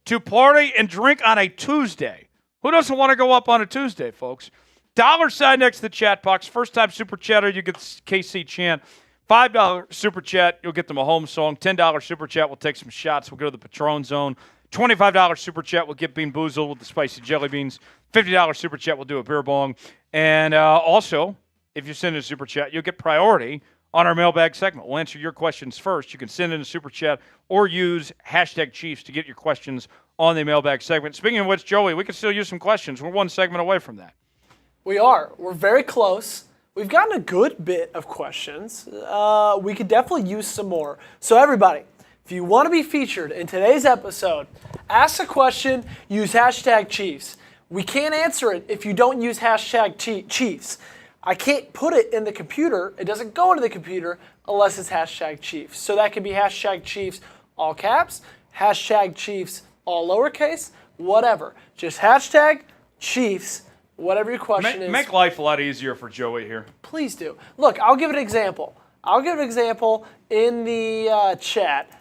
to party and drink on a Tuesday. Who doesn't want to go up on a Tuesday, folks? $sign next to the chat box. First-time super chatter, you get the KC chant. $5 super chat, you'll get the Mahomes song. $10 super chat, we'll take some shots. We'll go to the Patron zone. $25 super chat, we'll get Bean Boozled with the spicy jelly beans. $50 super chat, we'll do a beer bong. And also, if you send in a super chat, you'll get priority on our mailbag segment. We'll answer your questions first. You can send in a super chat or use hashtag Chiefs to get your questions on the mailbag segment. Speaking of which, Joey, we can still use some questions. We're one segment away from that. We are. We're very close. We've gotten a good bit of questions. We could definitely use some more. So everybody, if you want to be featured in today's episode, ask a question, use hashtag Chiefs. We can't answer it if you don't use hashtag Chiefs. I can't put it in the computer. It doesn't go into the computer unless it's hashtag Chiefs. So that could be hashtag Chiefs all caps, hashtag Chiefs all lowercase, whatever. Just hashtag Chiefs, whatever your question is. Make life a lot easier for Joey here. Please do. Look, I'll give an example. I'll give an example in the chat.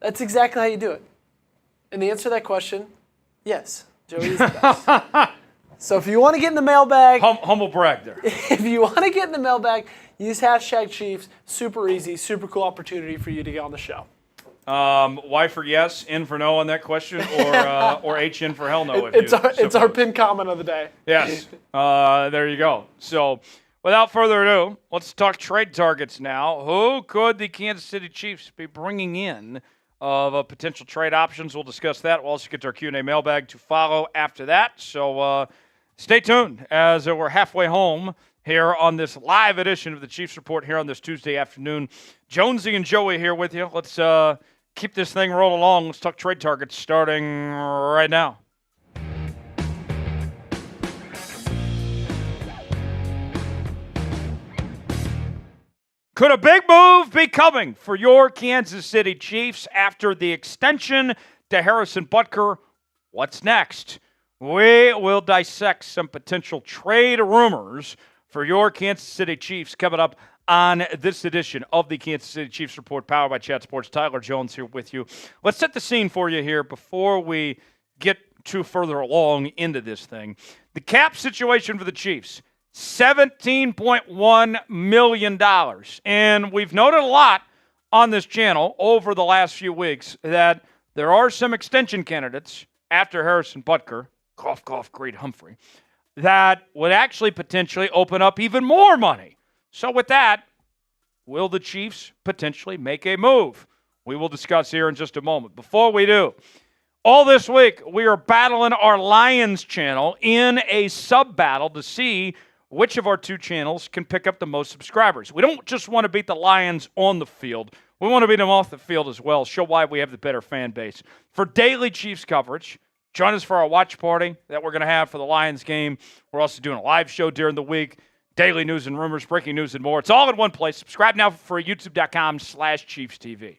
That's exactly how you do it. And the answer to that question, yes, Joey is the best. So if you want to get in the mailbag. Humble brag there. If you want to get in the mailbag, use hashtag Chiefs. Super easy, super cool opportunity for you to get on the show. Y for yes, N for no on that question, or H in for hell no. It's our pinned comment of the day. Yes. There you go. So without further ado, let's talk trade targets now. Who could the Kansas City Chiefs be bringing in of potential trade options? We'll discuss that. We'll also get to our Q&A mailbag to follow after that. So stay tuned as we're halfway home here on this live edition of the Chiefs Report here on this Tuesday afternoon. Jonesy and Joey here with you. Let's keep this thing rolling along. Let's talk trade targets starting right now. Could a big move be coming for your Kansas City Chiefs after the extension to Harrison Butker? What's next? We will dissect some potential trade rumors for your Kansas City Chiefs coming up on this edition of the Kansas City Chiefs Report, powered by Chat Sports. Tyler Jones here with you. Let's set the scene for you here before we get too further along into this thing. The cap situation for the Chiefs, $17.1 million. And we've noted a lot on this channel over the last few weeks that there are some extension candidates after Harrison Butker, cough, cough, Creed Humphrey, that would actually potentially open up even more money. So with that, will the Chiefs potentially make a move? We will discuss here in just a moment. Before we do, all this week we are battling our Lions channel in a sub-battle to see which of our two channels can pick up the most subscribers. We don't just want to beat the Lions on the field. We want to beat them off the field as well, show why we have the better fan base. For daily Chiefs coverage, join us for our watch party that we're going to have for the Lions game. We're also doing a live show during the week, daily news and rumors, breaking news and more. It's all in one place. Subscribe now for youtube.com/ChiefsTV.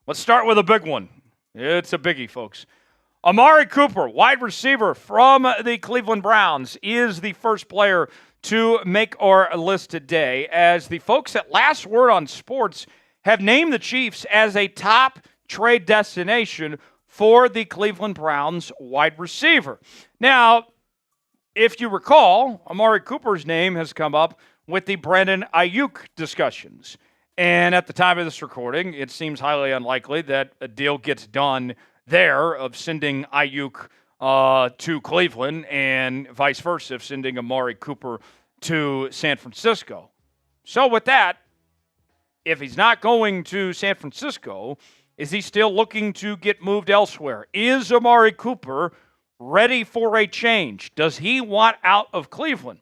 Let's start with a big one. It's a biggie, folks. Amari Cooper, wide receiver from the Cleveland Browns, is the first player to make our list today, as the folks at Last Word on Sports have named the Chiefs as a top trade destination for the Cleveland Browns wide receiver. Now, if you recall, Amari Cooper's name has come up with the Brandon Ayuk discussions. And at the time of this recording, it seems highly unlikely that a deal gets done there of sending Ayuk to Cleveland and vice versa, of sending Amari Cooper to San Francisco. So with that, if he's not going to San Francisco, is he still looking to get moved elsewhere? Is Amari Cooper ready for a change? Does he want out of Cleveland?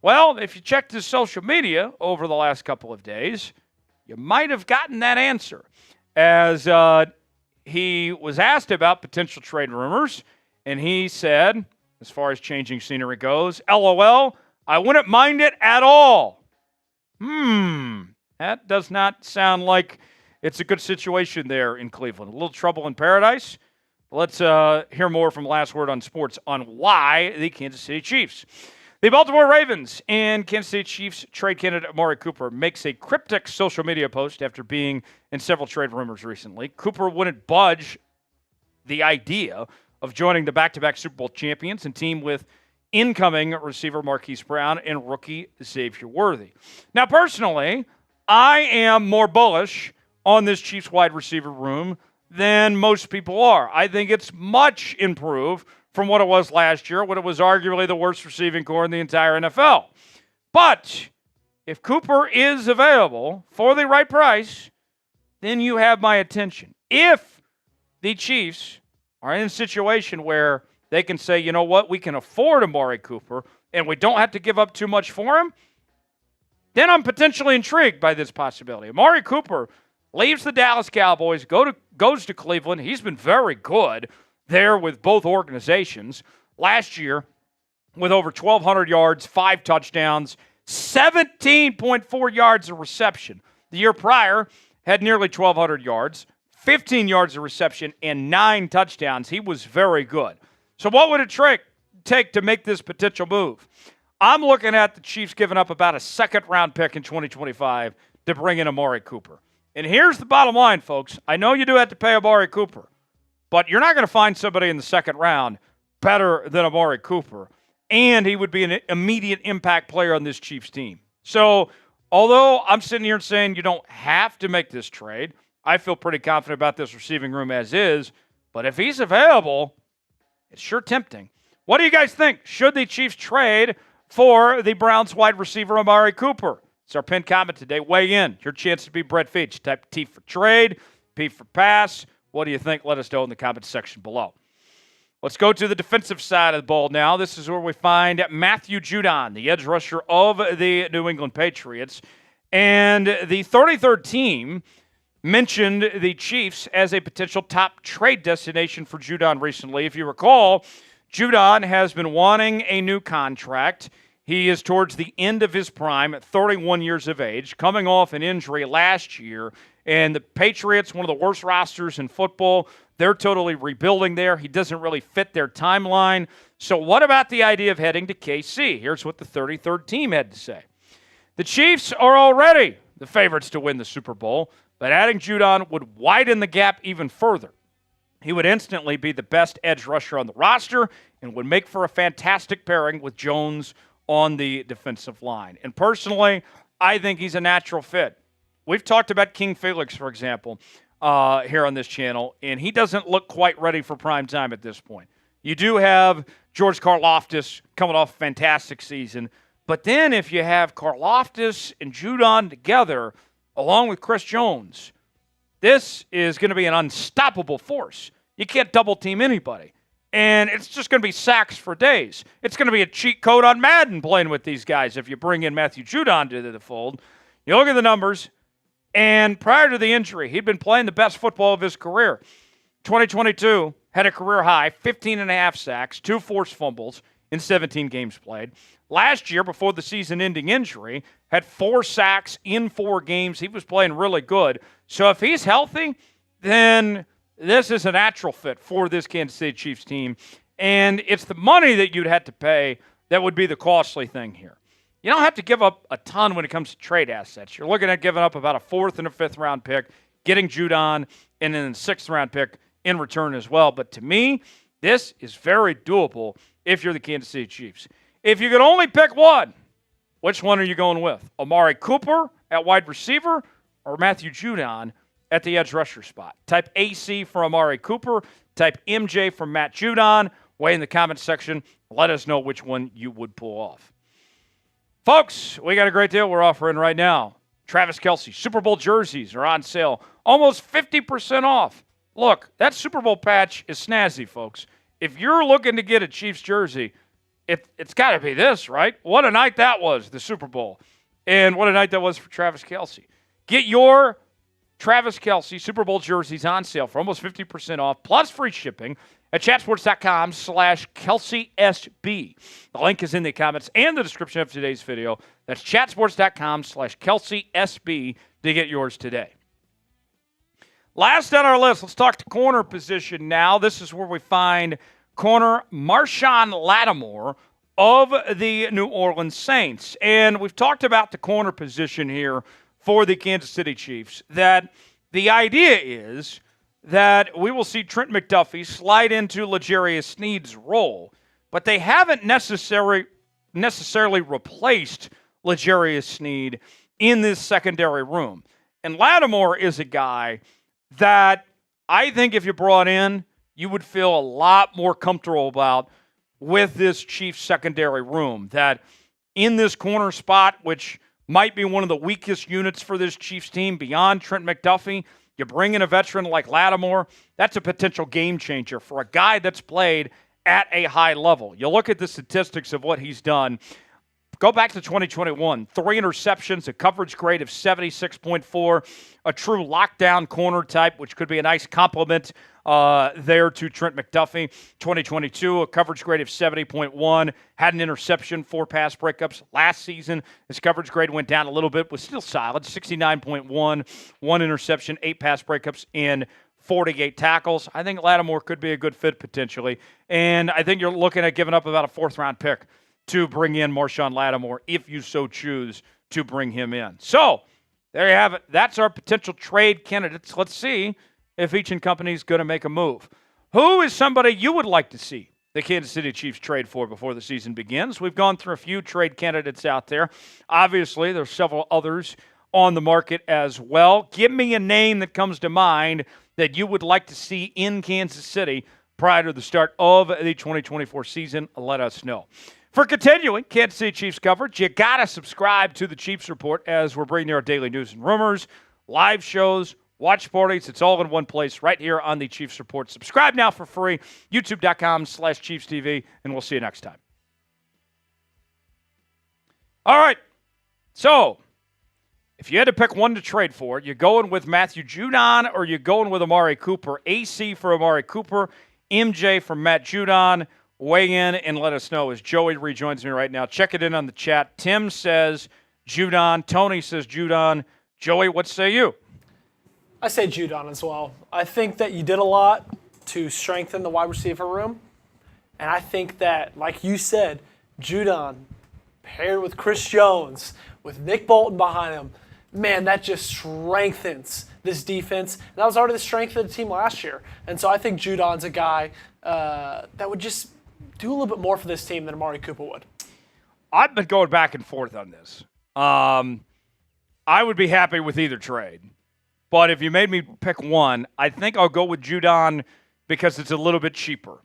Well, if you checked his social media over the last couple of days, you might have gotten that answer, as he was asked about potential trade rumors, and he said, as far as changing scenery goes, LOL, I wouldn't mind it at all. That does not sound like it's a good situation there in Cleveland. A little trouble in paradise. Let's hear more from Last Word on Sports on why the Kansas City Chiefs. The Baltimore Ravens and Kansas City Chiefs trade candidate Amari Cooper makes a cryptic social media post after being in several trade rumors recently. Cooper wouldn't budge the idea of joining the back-to-back Super Bowl champions and team with incoming receiver Marquise Brown and rookie Xavier Worthy. Now, personally, I am more bullish on this Chiefs wide receiver room than most people are. I think it's much improved from what it was last year, when it was arguably the worst receiving core in the entire NFL. But if Cooper is available for the right price, then you have my attention. If the Chiefs are in a situation where they can say, you know what, we can afford Amari Cooper and we don't have to give up too much for him, then I'm potentially intrigued by this possibility. Amari Cooper leaves the Dallas Cowboys, goes to Cleveland. He's been very good there with both organizations. Last year, with over 1,200 yards, 5 touchdowns, 17.4 yards of reception. The year prior, had nearly 1,200 yards, 15 yards of reception, and 9 touchdowns. He was very good. So what would it take to make this potential move? I'm looking at the Chiefs giving up about a second-round pick in 2025 to bring in Amari Cooper. And here's the bottom line, folks. I know you do have to pay Amari Cooper, but you're not going to find somebody in the second round better than Amari Cooper. And he would be an immediate impact player on this Chiefs team. So, although I'm sitting here saying you don't have to make this trade, I feel pretty confident about this receiving room as is. But if he's available, it's sure tempting. What do you guys think? Should the Chiefs trade for the Browns wide receiver Amari Cooper? It's our pinned comment today. Weigh in. Your chance to be Brett Veach. Type T for trade, P for pass. What do you think? Let us know in the comments section below. Let's go to the defensive side of the ball now. This is where we find Matthew Judon, the edge rusher of the New England Patriots. And the 33rd team mentioned the Chiefs as a potential top trade destination for Judon recently. If you recall, Judon has been wanting a new contract. He is towards the end of his prime at 31 years of age, coming off an injury last year. And the Patriots, one of the worst rosters in football, they're totally rebuilding there. He doesn't really fit their timeline. So what about the idea of heading to KC? Here's what the 33rd team had to say. The Chiefs are already the favorites to win the Super Bowl, but adding Judon would widen the gap even further. He would instantly be the best edge rusher on the roster and would make for a fantastic pairing with Jones on the defensive line. And personally, I think he's a natural fit. We've talked about King Felix, for example, here on this channel, and he doesn't look quite ready for prime time at this point. You do have George Karlaftis coming off a fantastic season, but then if you have Karlaftis and Judon together, along with Chris Jones, this is going to be an unstoppable force. You can't double-team anybody. And it's just going to be sacks for days. It's going to be a cheat code on Madden playing with these guys if you bring in Matthew Judon to the fold. You look at the numbers, and prior to the injury, he'd been playing the best football of his career. 2022 had a career high, 15.5 sacks, 2 forced fumbles in 17 games played. Last year, before the season-ending injury, had 4 sacks in 4 games. He was playing really good. So if he's healthy, then this is a natural fit for this Kansas City Chiefs team. And it's the money that you'd have to pay that would be the costly thing here. You don't have to give up a ton when it comes to trade assets. You're looking at giving up about a 4th and a 5th round pick, getting Judon, and then a 6th round pick in return as well. But to me, this is very doable if you're the Kansas City Chiefs. If you could only pick one, which one are you going with? Amari Cooper at wide receiver or Matthew Judon at the edge rusher spot? Type AC for Amari Cooper. Type MJ for Matt Judon. Weigh in the comments section. Let us know which one you would pull off. Folks, we got a great deal we're offering right now. Travis Kelce Super Bowl jerseys are on sale. Almost 50% off. Look, that Super Bowl patch is snazzy, folks. If you're looking to get a Chiefs jersey, it's got to be this, right? What a night that was, the Super Bowl. And what a night that was for Travis Kelce. Get your Travis Kelce Super Bowl jerseys on sale for almost 50% off, plus free shipping at chatsports.com/KelseySB. The link is in the comments and the description of today's video. That's chatsports.com/KelseySB to get yours today. Last on our list, let's talk to corner position now. This is where we find corner Marshawn Lattimore of the New Orleans Saints. And we've talked about the corner position here for the Kansas City Chiefs, that the idea is that we will see Trent McDuffie slide into L'Jarius Sneed's role, but they haven't necessarily replaced L'Jarius Sneed in this secondary room. And Lattimore is a guy that I think if you brought in, you would feel a lot more comfortable about with this Chiefs secondary room. That in this corner spot, which might be one of the weakest units for this Chiefs team beyond Trent McDuffie, you bring in a veteran like Lattimore, that's a potential game changer for a guy that's played at a high level. You look at the statistics of what he's done. Go back to 2021, 3 interceptions, a coverage grade of 76.4, a true lockdown corner type, which could be a nice compliment there to Trent McDuffie. 2022, a coverage grade of 70.1, had an interception, 4 pass breakups. Last season, his coverage grade went down a little bit, was still solid, 69.1, 1 interception, 8 pass breakups, and 48 tackles. I think Lattimore could be a good fit potentially, and I think you're looking at giving up about a 4th-round pick to bring in Marshawn Lattimore if you so choose to bring him in. So, there you have it. That's our potential trade candidates. Let's see if Veach and company is going to make a move. Who is somebody you would like to see the Kansas City Chiefs trade for before the season begins? We've gone through a few trade candidates out there. Obviously, there's several others on the market as well. Give me a name that comes to mind that you would like to see in Kansas City prior to the start of the 2024 season. Let us know. For continuing Kansas City Chiefs coverage, you got to subscribe to the Chiefs Report as we're bringing you our daily news and rumors, live shows, watch parties. It's all in one place right here on the Chiefs Report. Subscribe now for free, youtube.com/ChiefsTV, and we'll see you next time. All right, so if you had to pick one to trade for, you're going with Matthew Judon or you're going with Amari Cooper. AC for Amari Cooper, MJ for Matt Judon. Weigh in and let us know as Joey rejoins me right now. Check it in on the chat. Tim says Judon. Tony says Judon. Joey, what say you? I say Judon as well. I think that you did a lot to strengthen the wide receiver room. And I think that, like you said, Judon paired with Chris Jones, with Nick Bolton behind him, man, that just strengthens this defense. And that was already the strength of the team last year. And so I think Judon's a guy that would just do a little bit more for this team than Amari Cooper would. I've been going back and forth on this. I would be happy with either trade. But if you made me pick one, I think I'll go with Judon because it's a little bit cheaper.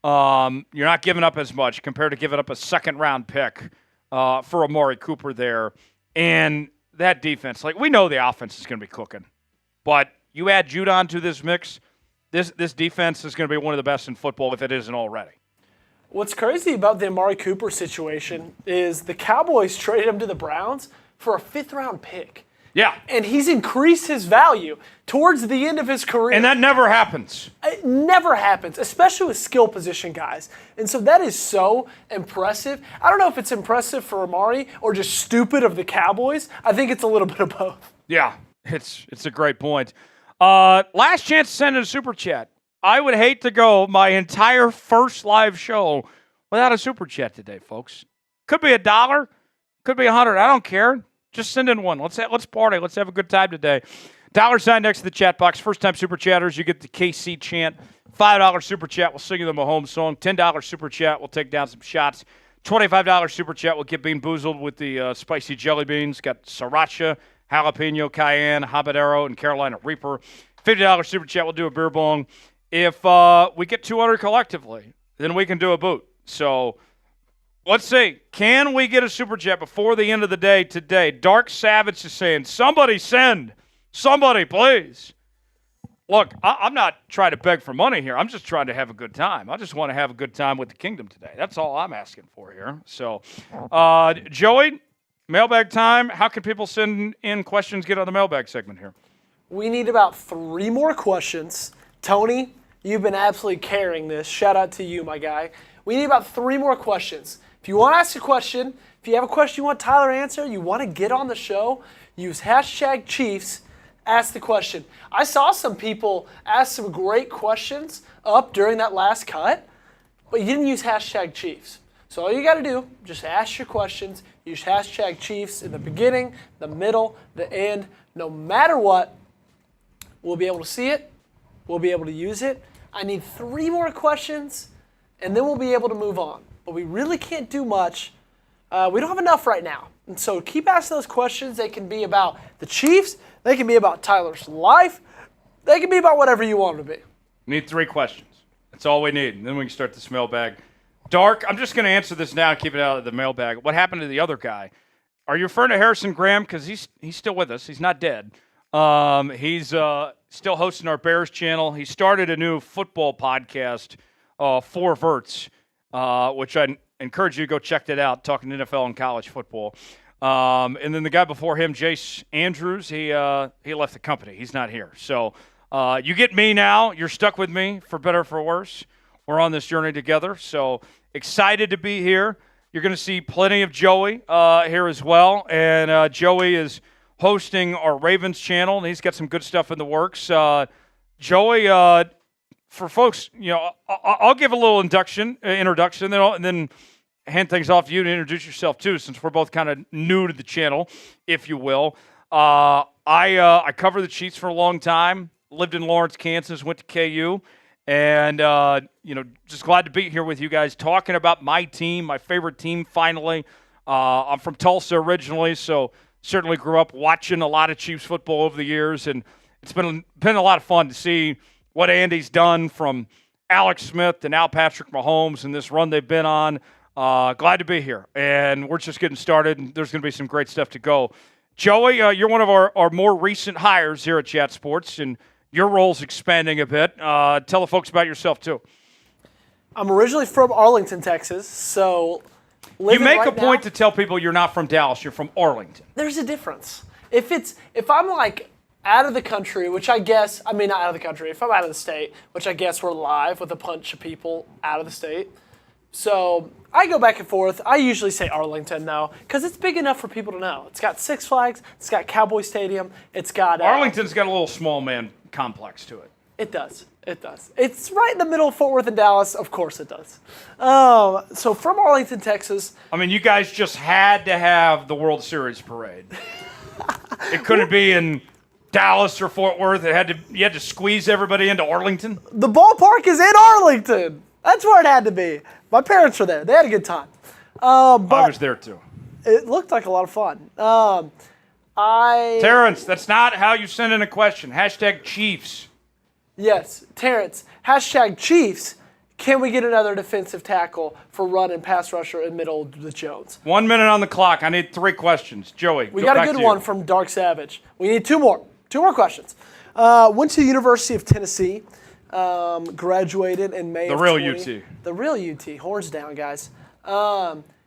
You're not giving up as much compared to giving up a 2nd-round pick for Amari Cooper there. And that defense, like we know the offense is going to be cooking. But you add Judon to this mix, this defense is going to be one of the best in football if it isn't already. What's crazy about the Amari Cooper situation is the Cowboys traded him to the Browns for a 5th-round pick. Yeah. And he's increased his value towards the end of his career. And that never happens. It never happens, especially with skill position guys. And so that is so impressive. I don't know if it's impressive for Amari or just stupid of the Cowboys. I think it's a little bit of both. Yeah, it's a great point. Last chance to send in a super chat. I would hate to go my entire first live show without a super chat today, folks. Could be $1, could be $100. I don't care. Just send in one. Let's party. Let's have a good time today. $sign next to the chat box. First time super chatters, you get the KC chant. $5 super chat, we'll sing you the Mahomes song. $10 super chat, we'll take down some shots. $25 super chat, we'll get bean boozled with the spicy jelly beans. Got sriracha, jalapeno, cayenne, habanero, and Carolina Reaper. $50 super chat, we'll do a beer bong. If we get 200 collectively, then we can do a boot. So let's see. Can we get a super chat before the end of the day today? Dark Savage is saying, somebody send. Somebody, please. Look, I'm not trying to beg for money here. I'm just trying to have a good time. I just want to have a good time with the kingdom today. That's all I'm asking for here. So, Joey, mailbag time. How can people send in questions, get on the mailbag segment here? We need about 3 more questions. Tony, you've been absolutely carrying this. Shout out to you, my guy. We need about 3 more questions. If you want to ask a question, if you have a question you want Tyler to answer, you want to get on the show, use hashtag Chiefs, ask the question. I saw some people ask some great questions up during that last cut, but you didn't use hashtag Chiefs. So all you got to do, just ask your questions. Use hashtag Chiefs in the beginning, the middle, the end. No matter what, we'll be able to see it. We'll be able to use it. I need 3 more questions, and then we'll be able to move on. But we really can't do much. We don't have enough right now. And so keep asking those questions. They can be about the Chiefs. They can be about Tyler's life. They can be about whatever you want them to be. We need 3 questions. That's all we need. And then we can start this mailbag. Dark, I'm just going to answer this now and keep it out of the mailbag. What happened to the other guy? Are you referring to Harrison Graham? Because he's still with us. He's not dead. He's still hosting our Bears channel. He started a new football podcast, 4 Verts, which I encourage you to go check that out, talking NFL and college football. And then the guy before him, Jace Andrews, he left the company. He's not here. So you get me now. You're stuck with me, for better or for worse. We're on this journey together. So excited to be here. You're going to see plenty of Joey here as well. And Joey is hosting our Ravens channel, and he's got some good stuff in the works. Joey, for folks, I'll give a little introduction, and then hand things off to you to introduce yourself too, since we're both kind of new to the channel, if you will. I covered the Chiefs for a long time. Lived in Lawrence, Kansas. Went to KU. And, just glad to be here with you guys talking about my team, my favorite team, finally. I'm from Tulsa originally, so certainly grew up watching a lot of Chiefs football over the years. And it's been a lot of fun to see what Andy's done, from Alex Smith to now Patrick Mahomes, and this run they've been on. Glad to be here. And we're just getting started, and there's going to be some great stuff to go. Joey, you're one of our more recent hires here at Chat Sports, and your role's expanding a bit. Tell the folks about yourself, too. I'm originally from Arlington, Texas, so you make a point to tell people you're not from Dallas, you're from Arlington. There's a difference. If I'm like out of the country, which I guess, I mean not out of the country, if I'm out of the state, which I guess we're live with a bunch of people out of the state. So I go back and forth. I usually say Arlington, though, because it's big enough for people to know. It's got Six Flags. It's got Cowboy Stadium. It's got Arlington's got a little small man complex to it. It does. It does. It's right in the middle of Fort Worth and Dallas. Of course it does. So from Arlington, Texas. I mean, you guys just had to have the World Series parade. It couldn't be in Dallas or Fort Worth. You had to squeeze everybody into Arlington. The ballpark is in Arlington. That's where it had to be. My parents were there. They had a good time. I was there too. It looked like a lot of fun. Terrence, that's not how you send in a question. Hashtag Chiefs. Yes, Terrence. Hashtag Chiefs. Can we get another defensive tackle for run and pass rusher in middle with Jones? 1 minute on the clock. I need 3 questions. Joey, we got a good one from Dark Savage. We need 2 more. 2 more questions. Went to the University of Tennessee. Graduated in May. The real UT. The real UT. Horns down, guys.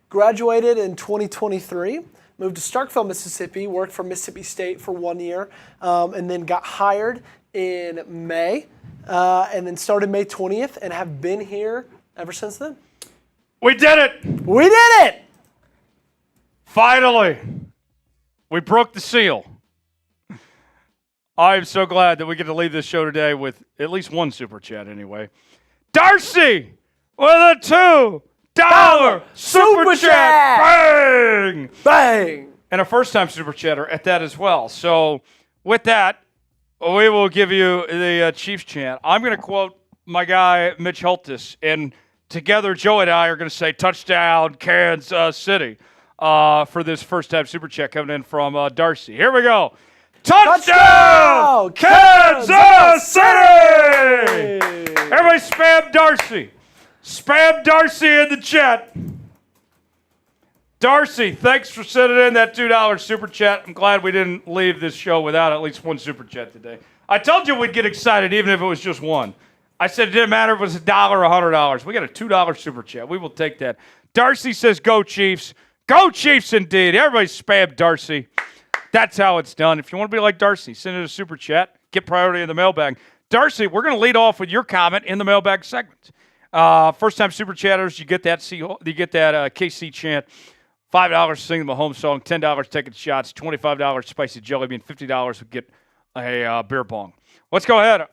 Graduated in 2023. Moved to Starkville, Mississippi. Worked for Mississippi State for 1 year, and then got hired in May, and then started May 20th, and have been here ever since then. We did it! We did it! Finally, we broke the seal. I am so glad that we get to leave this show today with at least 1 super chat anyway. Darcy with a $2 super chat! Bang! Bang! And a first-time super chatter at that as well. So with that, we will give you the Chiefs chant. I'm going to quote my guy, Mitch Holtis, and together Joe and I are going to say touchdown, Kansas City, for this first-time super chat coming in from Darcy. Here we go. Touchdown, Kansas City! Everybody spam Darcy. Spam Darcy in the chat. Darcy, thanks for sending in that $2 super chat. I'm glad we didn't leave this show without at least 1 super chat today. I told you we'd get excited even if it was just 1. I said it didn't matter if it was $1 or $100. We got a $2 super chat. We will take that. Darcy says, go Chiefs. Go Chiefs indeed. Everybody spam Darcy. That's how it's done. If you want to be like Darcy, send in a super chat. Get priority in the mailbag. Darcy, we're going to lead off with your comment in the mailbag segment. First-time super chatters, you get that KC chant. $5 sing the Mahomes song, $10 taking shots, $25 spicy jelly bean, $50 would get a beer bong. Let's go ahead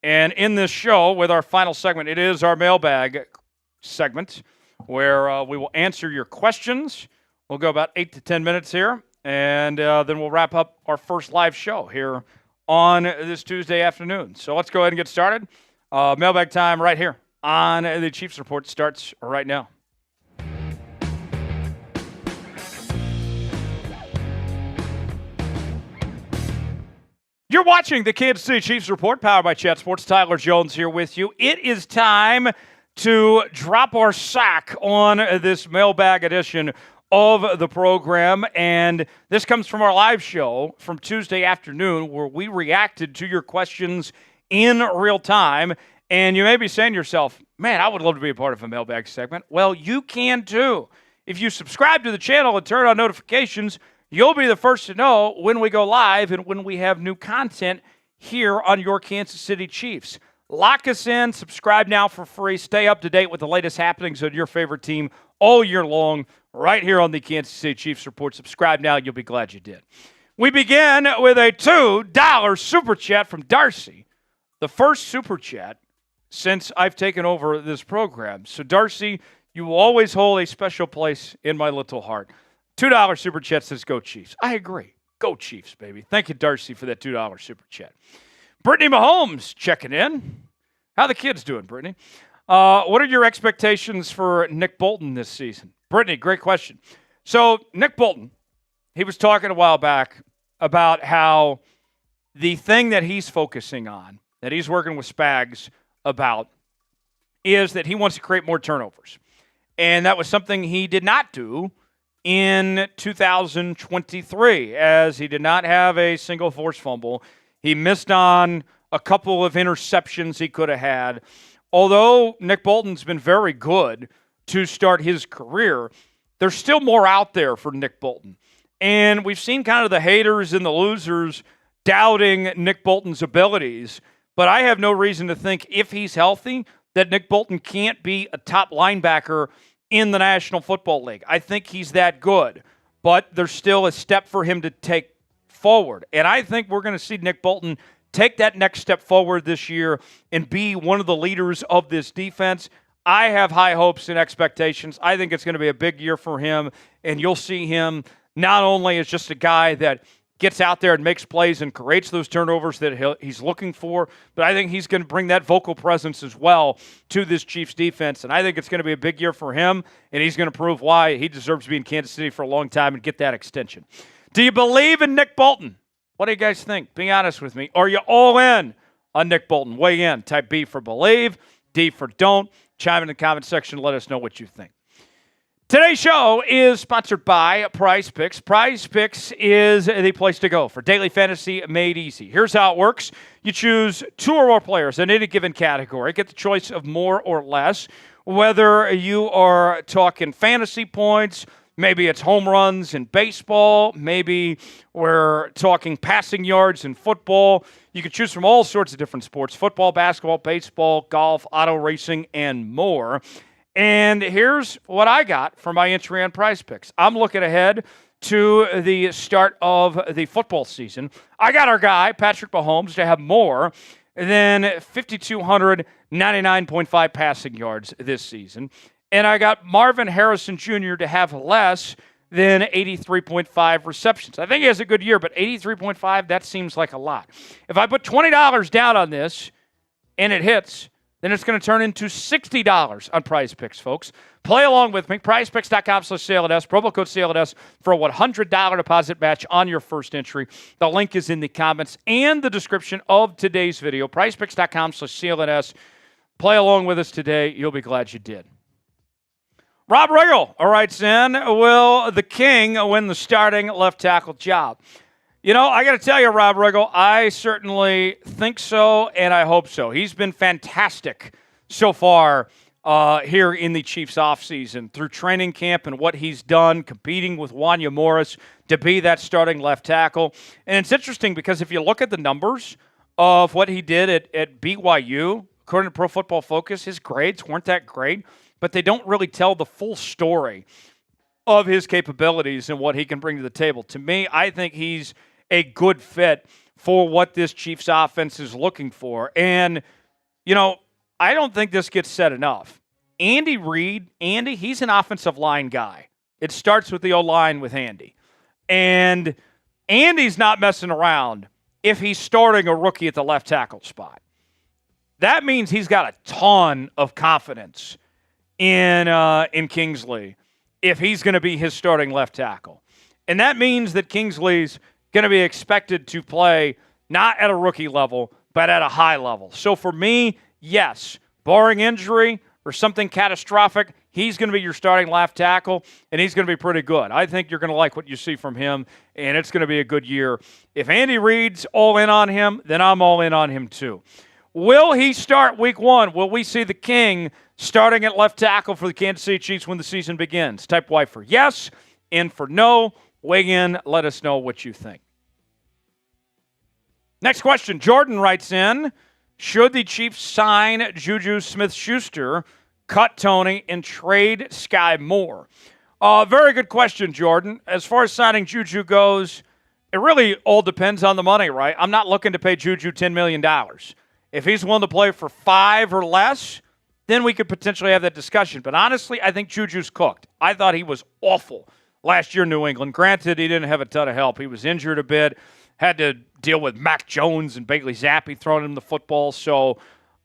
and end this show with our final segment. It is our mailbag segment where we will answer your questions. We'll go about 8 to 10 minutes here, and then we'll wrap up our first live show here on this Tuesday afternoon. So let's go ahead and get started. Mailbag time right here on the Chiefs Report starts right now. You're watching the Kansas City Chiefs Report, powered by Chat Sports. Tyler Jones here with you. It is time to drop our sack on this mailbag edition of the program, and this comes from our live show from Tuesday afternoon, where we reacted to your questions in real time. And you may be saying to yourself, man, I would love to be a part of a mailbag segment. Well, you can too. If you subscribe to the channel and turn on notifications, you'll be the first to know when we go live and when we have new content here on your Kansas City Chiefs. Lock us in, subscribe now for free, stay up to date with the latest happenings on your favorite team all year long, right here on the Kansas City Chiefs Report. Subscribe now, you'll be glad you did. We begin with a $2 super chat from Darcy, the first super chat since I've taken over this program. So Darcy, you will always hold a special place in my little heart. $2 super chat says, go Chiefs. I agree. Go Chiefs, baby. Thank you, Darcy, for that $2 super chat. Brittany Mahomes checking in. How the kids doing, Brittany? What are your expectations for Nick Bolton this season? Brittany, great question. So Nick Bolton, he was talking a while back about how the thing that he's focusing on, that he's working with Spags about, is that he wants to create more turnovers. And that was something he did not do in 2023, as he did not have a single forced fumble. He missed on a couple of interceptions he could have had. Although Nick Bolton's been very good to start his career, there's still more out there for Nick Bolton. And we've seen kind of the haters and the losers doubting Nick Bolton's abilities, but I have no reason to think, if he's healthy, that Nick Bolton can't be a top linebacker in the National Football League. I think he's that good, but there's still a step for him to take forward. And I think we're going to see Nick Bolton take that next step forward this year and be one of the leaders of this defense. I have high hopes and expectations. I think it's going to be a big year for him, and you'll see him not only as just a guy that gets out there and makes plays and creates those turnovers that he's looking for, but I think he's going to bring that vocal presence as well to this Chiefs defense, and I think it's going to be a big year for him, and he's going to prove why he deserves to be in Kansas City for a long time and get that extension. Do you believe in Nick Bolton? What do you guys think? Be honest with me. Are you all in on Nick Bolton? Weigh in. Type B for believe, D for don't. Chime in the comment section. Let us know what you think. Today's show is sponsored by Prize Picks. Prize Picks is the place to go for daily fantasy made easy. Here's how it works. You choose 2 or more players in any given category. Get the choice of more or less. Whether you are talking fantasy points, maybe it's home runs in baseball, maybe we're talking passing yards in football. You can choose from all sorts of different sports: football, basketball, baseball, golf, auto racing, and more. And here's what I got for my entry on Prize Picks. I'm looking ahead to the start of the football season. I got our guy, Patrick Mahomes, to have more than 5,299.5 passing yards this season. And I got Marvin Harrison Jr. to have less than 83.5 receptions. I think he has a good year, but 83.5, that seems like a lot. If I put $20 down on this and it hits, then it's going to turn into $60 on Prize Picks, folks. Play along with me. PrizePicks.com/CLNS. Promo code CLNS for a $100 deposit match on your first entry. The link is in the comments and the description of today's video. PrizePicks.com/CLNS. Play along with us today. You'll be glad you did. Rob Riggle writes in, will the King win the starting left tackle job? You know, I got to tell you, Rob Riggle, I certainly think so, and I hope so. He's been fantastic so far here in the Chiefs offseason through training camp and what he's done, competing with Wanya Morris to be that starting left tackle. And it's interesting because if you look at the numbers of what he did at BYU, according to Pro Football Focus, his grades weren't that great, but they don't really tell the full story of his capabilities and what he can bring to the table. To me, I think he's a good fit for what this Chiefs offense is looking for. And, you know, I don't think this gets said enough. Andy Reid, he's an offensive line guy. It starts with the O-line with Andy. And Andy's not messing around if he's starting a rookie at the left tackle spot. That means he's got a ton of confidence in Kingsley if he's going to be his starting left tackle. And that means that Kingsley's going to be expected to play not at a rookie level, but at a high level. So for me, yes, barring injury or something catastrophic, he's going to be your starting left tackle, and he's going to be pretty good. I think you're going to like what you see from him, and it's going to be a good year. If Andy Reid's all in on him, then I'm all in on him too. Will he start week 1? Will we see the King starting at left tackle for the Kansas City Chiefs when the season begins? Type Y for yes, and for no. Weigh in. Let us know what you think. Next question. Jordan writes in, should the Chiefs sign Juju Smith-Schuster, cut Tony, and trade Sky Moore? Very good question, Jordan. As far as signing Juju goes, it really all depends on the money, right? I'm not looking to pay Juju $10 million. If he's willing to play for 5 or less, then we could potentially have that discussion. But honestly, I think Juju's cooked. I thought he was awful last year in New England. Granted, he didn't have a ton of help. He was injured a bit, had to deal with Mac Jones and Bailey Zappi throwing him the football. So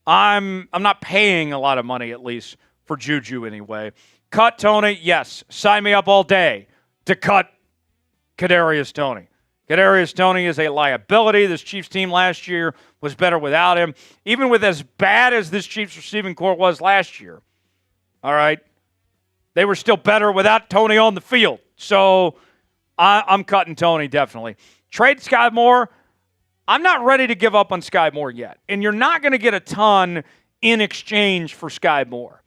I'm not paying a lot of money, at least, for Juju anyway. Cut Tony, yes. Sign me up all day to cut Kadarius Toney. Kadarius Toney is a liability. This Chiefs team last year was better without him. Even with as bad as this Chiefs receiving corps was last year, all right, they were still better without Toney on the field. So I'm cutting Toney, definitely. Trade Sky Moore. I'm not ready to give up on Sky Moore yet. And you're not going to get a ton in exchange for Sky Moore.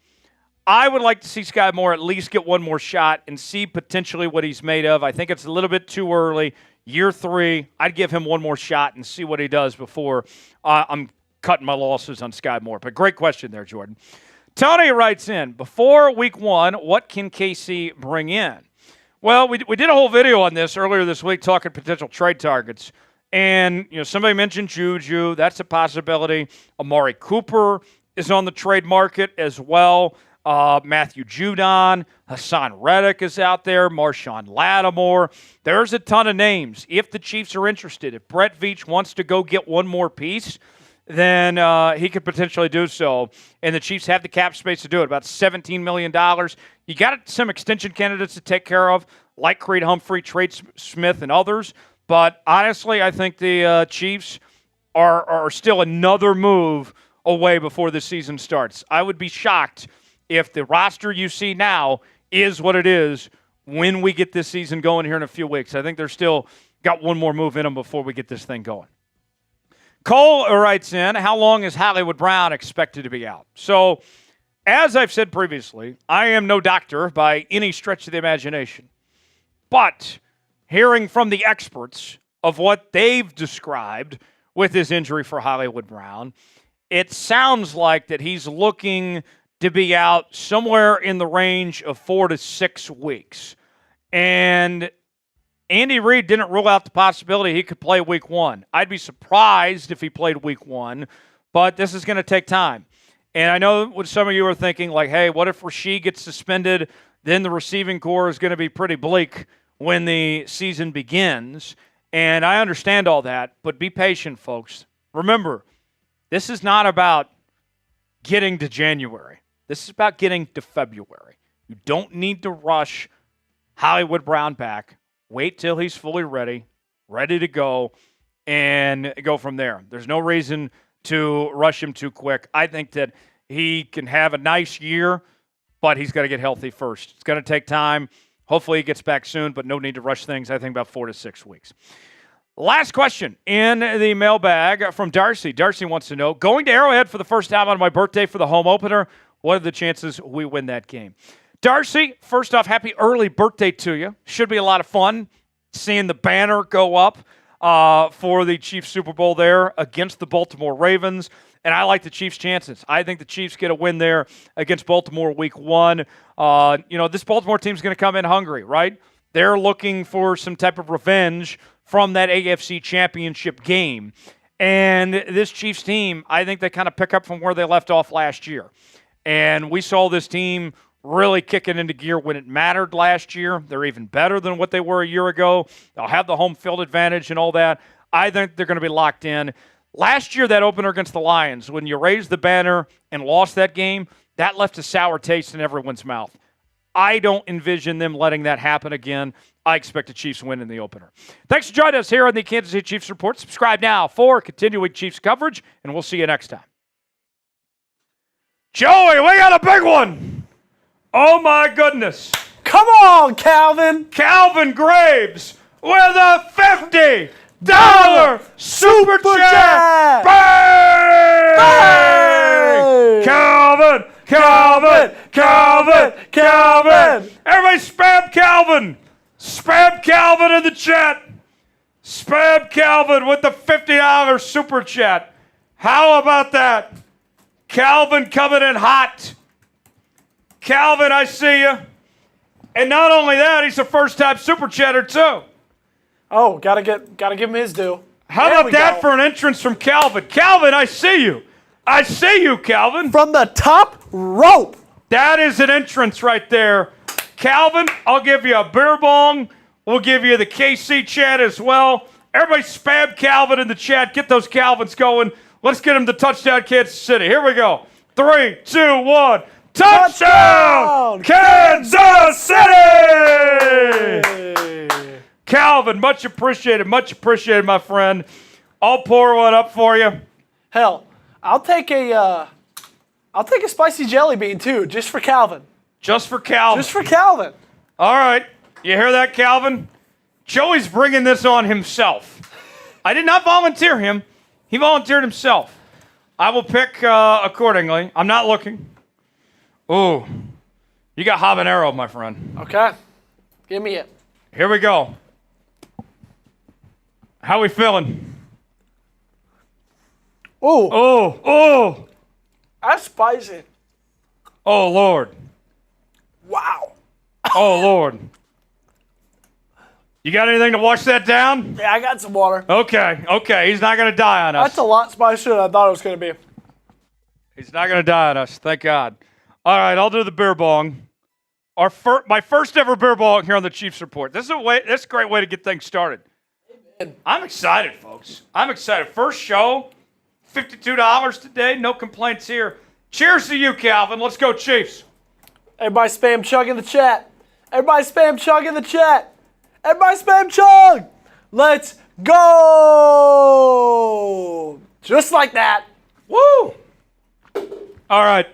I would like to see Sky Moore at least get one more shot and see potentially what he's made of. I think it's a little bit too early. Year 3, I'd give him one more shot and see what he does before I'm cutting my losses on Sky Moore. But great question there, Jordan. Tony writes in, before week 1, what can KC bring in? Well, we did a whole video on this earlier this week talking potential trade targets. And, somebody mentioned Juju. That's a possibility. Amari Cooper is on the trade market as well. Matthew Judon, Hassan Reddick is out there, Marshawn Lattimore. There's a ton of names. If the Chiefs are interested, if Brett Veach wants to go get one more piece, then he could potentially do so. And the Chiefs have the cap space to do it, about $17 million. You got some extension candidates to take care of, like Creed Humphrey, Trey Smith, and others. But honestly, I think the Chiefs are still another move away before the season starts. I would be shocked if the roster you see now is what it is when we get this season going here in a few weeks. I think they're still got one more move in them before we get this thing going. Cole writes in, how long is Hollywood Brown expected to be out? So, as I've said previously, I am no doctor by any stretch of the imagination. But hearing from the experts of what they've described with his injury for Hollywood Brown, it sounds like that he's looking to be out somewhere in the range of 4 to 6 weeks. And Andy Reid didn't rule out the possibility he could play week 1. I'd be surprised if he played week 1, but this is going to take time. And I know what some of you are thinking, like, hey, what if Rashid gets suspended? Then the receiving corps is going to be pretty bleak when the season begins. And I understand all that, but be patient, folks. Remember, this is not about getting to January. This is about getting to February. You don't need to rush Hollywood Brown back. Wait till he's fully ready to go, and go from there. There's no reason to rush him too quick. I think that he can have a nice year, but he's got to get healthy first. It's going to take time. Hopefully he gets back soon, but no need to rush things. I think about 4 to 6 weeks. Last question in the mailbag from Darcy. Darcy wants to know, going to Arrowhead for the first time on my birthday for the home opener, what are the chances we win that game? Darcy, first off, happy early birthday to you. Should be a lot of fun seeing the banner go up for the Chiefs Super Bowl there against the Baltimore Ravens. And I like the Chiefs' chances. I think the Chiefs get a win there against Baltimore week 1. This Baltimore team's going to come in hungry, right? They're looking for some type of revenge from that AFC Championship game. And this Chiefs team, I think they kind of pick up from where they left off last year. And we saw this team really kicking into gear when it mattered last year. They're even better than what they were a year ago. They'll have the home field advantage and all that. I think they're going to be locked in. Last year, that opener against the Lions, when you raised the banner and lost that game, that left a sour taste in everyone's mouth. I don't envision them letting that happen again. I expect the Chiefs win in the opener. Thanks for joining us here on the Kansas City Chiefs Report. Subscribe now for continuing Chiefs coverage, and we'll see you next time. Joey, we got a big one. Oh, my goodness. Come on, Calvin. Calvin Graves with a $50 Super Chat. Bang! Bang! Calvin! Everybody spam Calvin! Spam Calvin in the chat! Spam Calvin with the $50 Super Chat. How about that? Calvin coming in hot. Calvin, I see you. And not only that, he's a first-time Super Chatter, too. Oh, gotta give him his due. How about that for an entrance from Calvin? Calvin, I see you. I see you, Calvin. From the top rope. That is an entrance right there. Calvin, I'll give you a beer bong. We'll give you the KC chat as well. Everybody spam Calvin in the chat. Get those Calvins going. Let's get him to touchdown Kansas City. Here we go. 3, 2, 1. Touchdown! Kansas City! Calvin, much appreciated, my friend. I'll pour one up for you. Hell, I'll take a spicy jelly bean too, just for Calvin. Just for Calvin. Just for Calvin. All right, you hear that, Calvin? Joey's bringing this on himself. I did not volunteer him. He volunteered himself. I will pick accordingly. I'm not looking. Ooh, you got habanero, my friend. Okay, give me it. Here we go. How we feeling? Ooh. Oh. That's spicy. Oh, Lord. Wow. Oh, Lord. You got anything to wash that down? Yeah, I got some water. Okay. He's not going to die on us. That's a lot spicier than I thought it was going to be. He's not going to die on us. Thank God. All right, I'll do the beer bong. My first ever beer bong here on the Chiefs Report. This is a great way to get things started. Amen. I'm excited, folks. I'm excited. First show, $52 today. No complaints here. Cheers to you, Calvin. Let's go, Chiefs. Everybody spam chug in the chat. Everybody spam chug in the chat. Everybody spam chug. Let's go. Just like that. Woo. All right.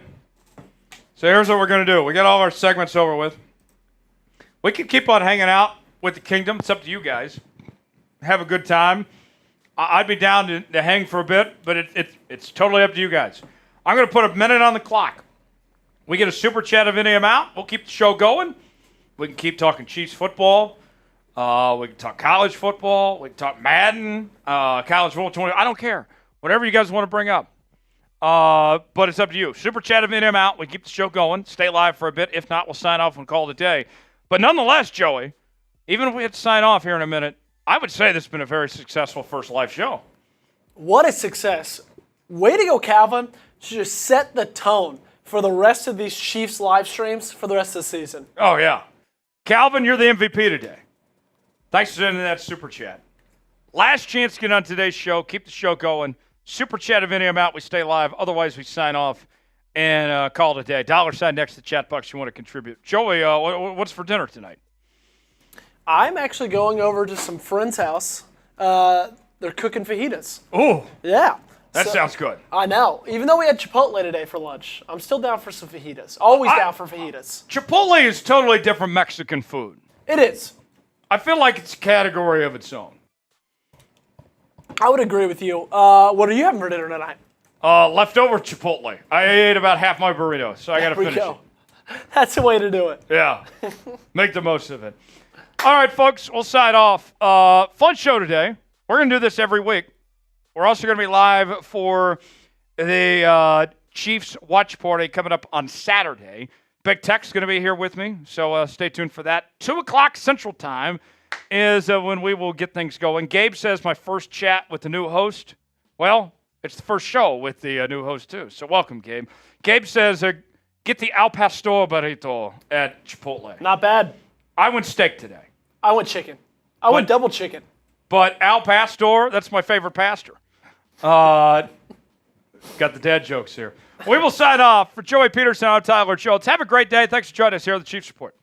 So here's what we're going to do. We got all our segments over with. We can keep on hanging out with the kingdom. It's up to you guys. Have a good time. I'd be down to hang for a bit, but it's totally up to you guys. I'm going to put a minute on the clock. We get a super chat of any amount. We'll keep the show going. We can keep talking Chiefs football. We can talk college football. We can talk Madden, college football 20. I don't care. Whatever you guys want to bring up. But it's up to you. Super chat of any amount. We keep the show going. Stay live for a bit. If not, we'll sign off and call it a day. But nonetheless, Joey, even if we had to sign off here in a minute, I would say this has been a very successful first live show. What a success. Way to go, Calvin. To just set the tone for the rest of these Chiefs live streams for the rest of the season. Oh, yeah. Calvin, you're the MVP today. Thanks for sending that super chat. Last chance to get on today's show. Keep the show going. Super chat of any amount. We stay live. Otherwise, we sign off and call it a day. $sign next to the chat box you want to contribute. Joey, what's for dinner tonight? I'm actually going over to some friend's house. They're cooking fajitas. Oh. Yeah. That sounds good. I know. Even though we had Chipotle today for lunch, I'm still down for some fajitas. Always down for fajitas. Chipotle is totally different Mexican food. It is. I feel like it's a category of its own. I would agree with you. What are you having for dinner tonight? Leftover Chipotle. I ate about half my burrito, so I got to finish it. That's the way to do it. Yeah. Make the most of it. All right, folks, we'll sign off. Fun show today. We're going to do this every week. We're also going to be live for the Chiefs watch party coming up on Saturday. Big Tech's going to be here with me, so stay tuned for that. 2 o'clock Central Time is when we will get things going. Gabe says my first chat with the new host. Well, it's the first show with the new host, too, so welcome, Gabe. Gabe says get the al pastor burrito at Chipotle. Not bad. I went steak today. I went chicken. I went double chicken. But al pastor, that's my favorite pastor. Got the dad jokes here. We will sign off. For Joey Peterson, I'm Tyler Jones. Have a great day. Thanks for joining us here on the Chiefs Report.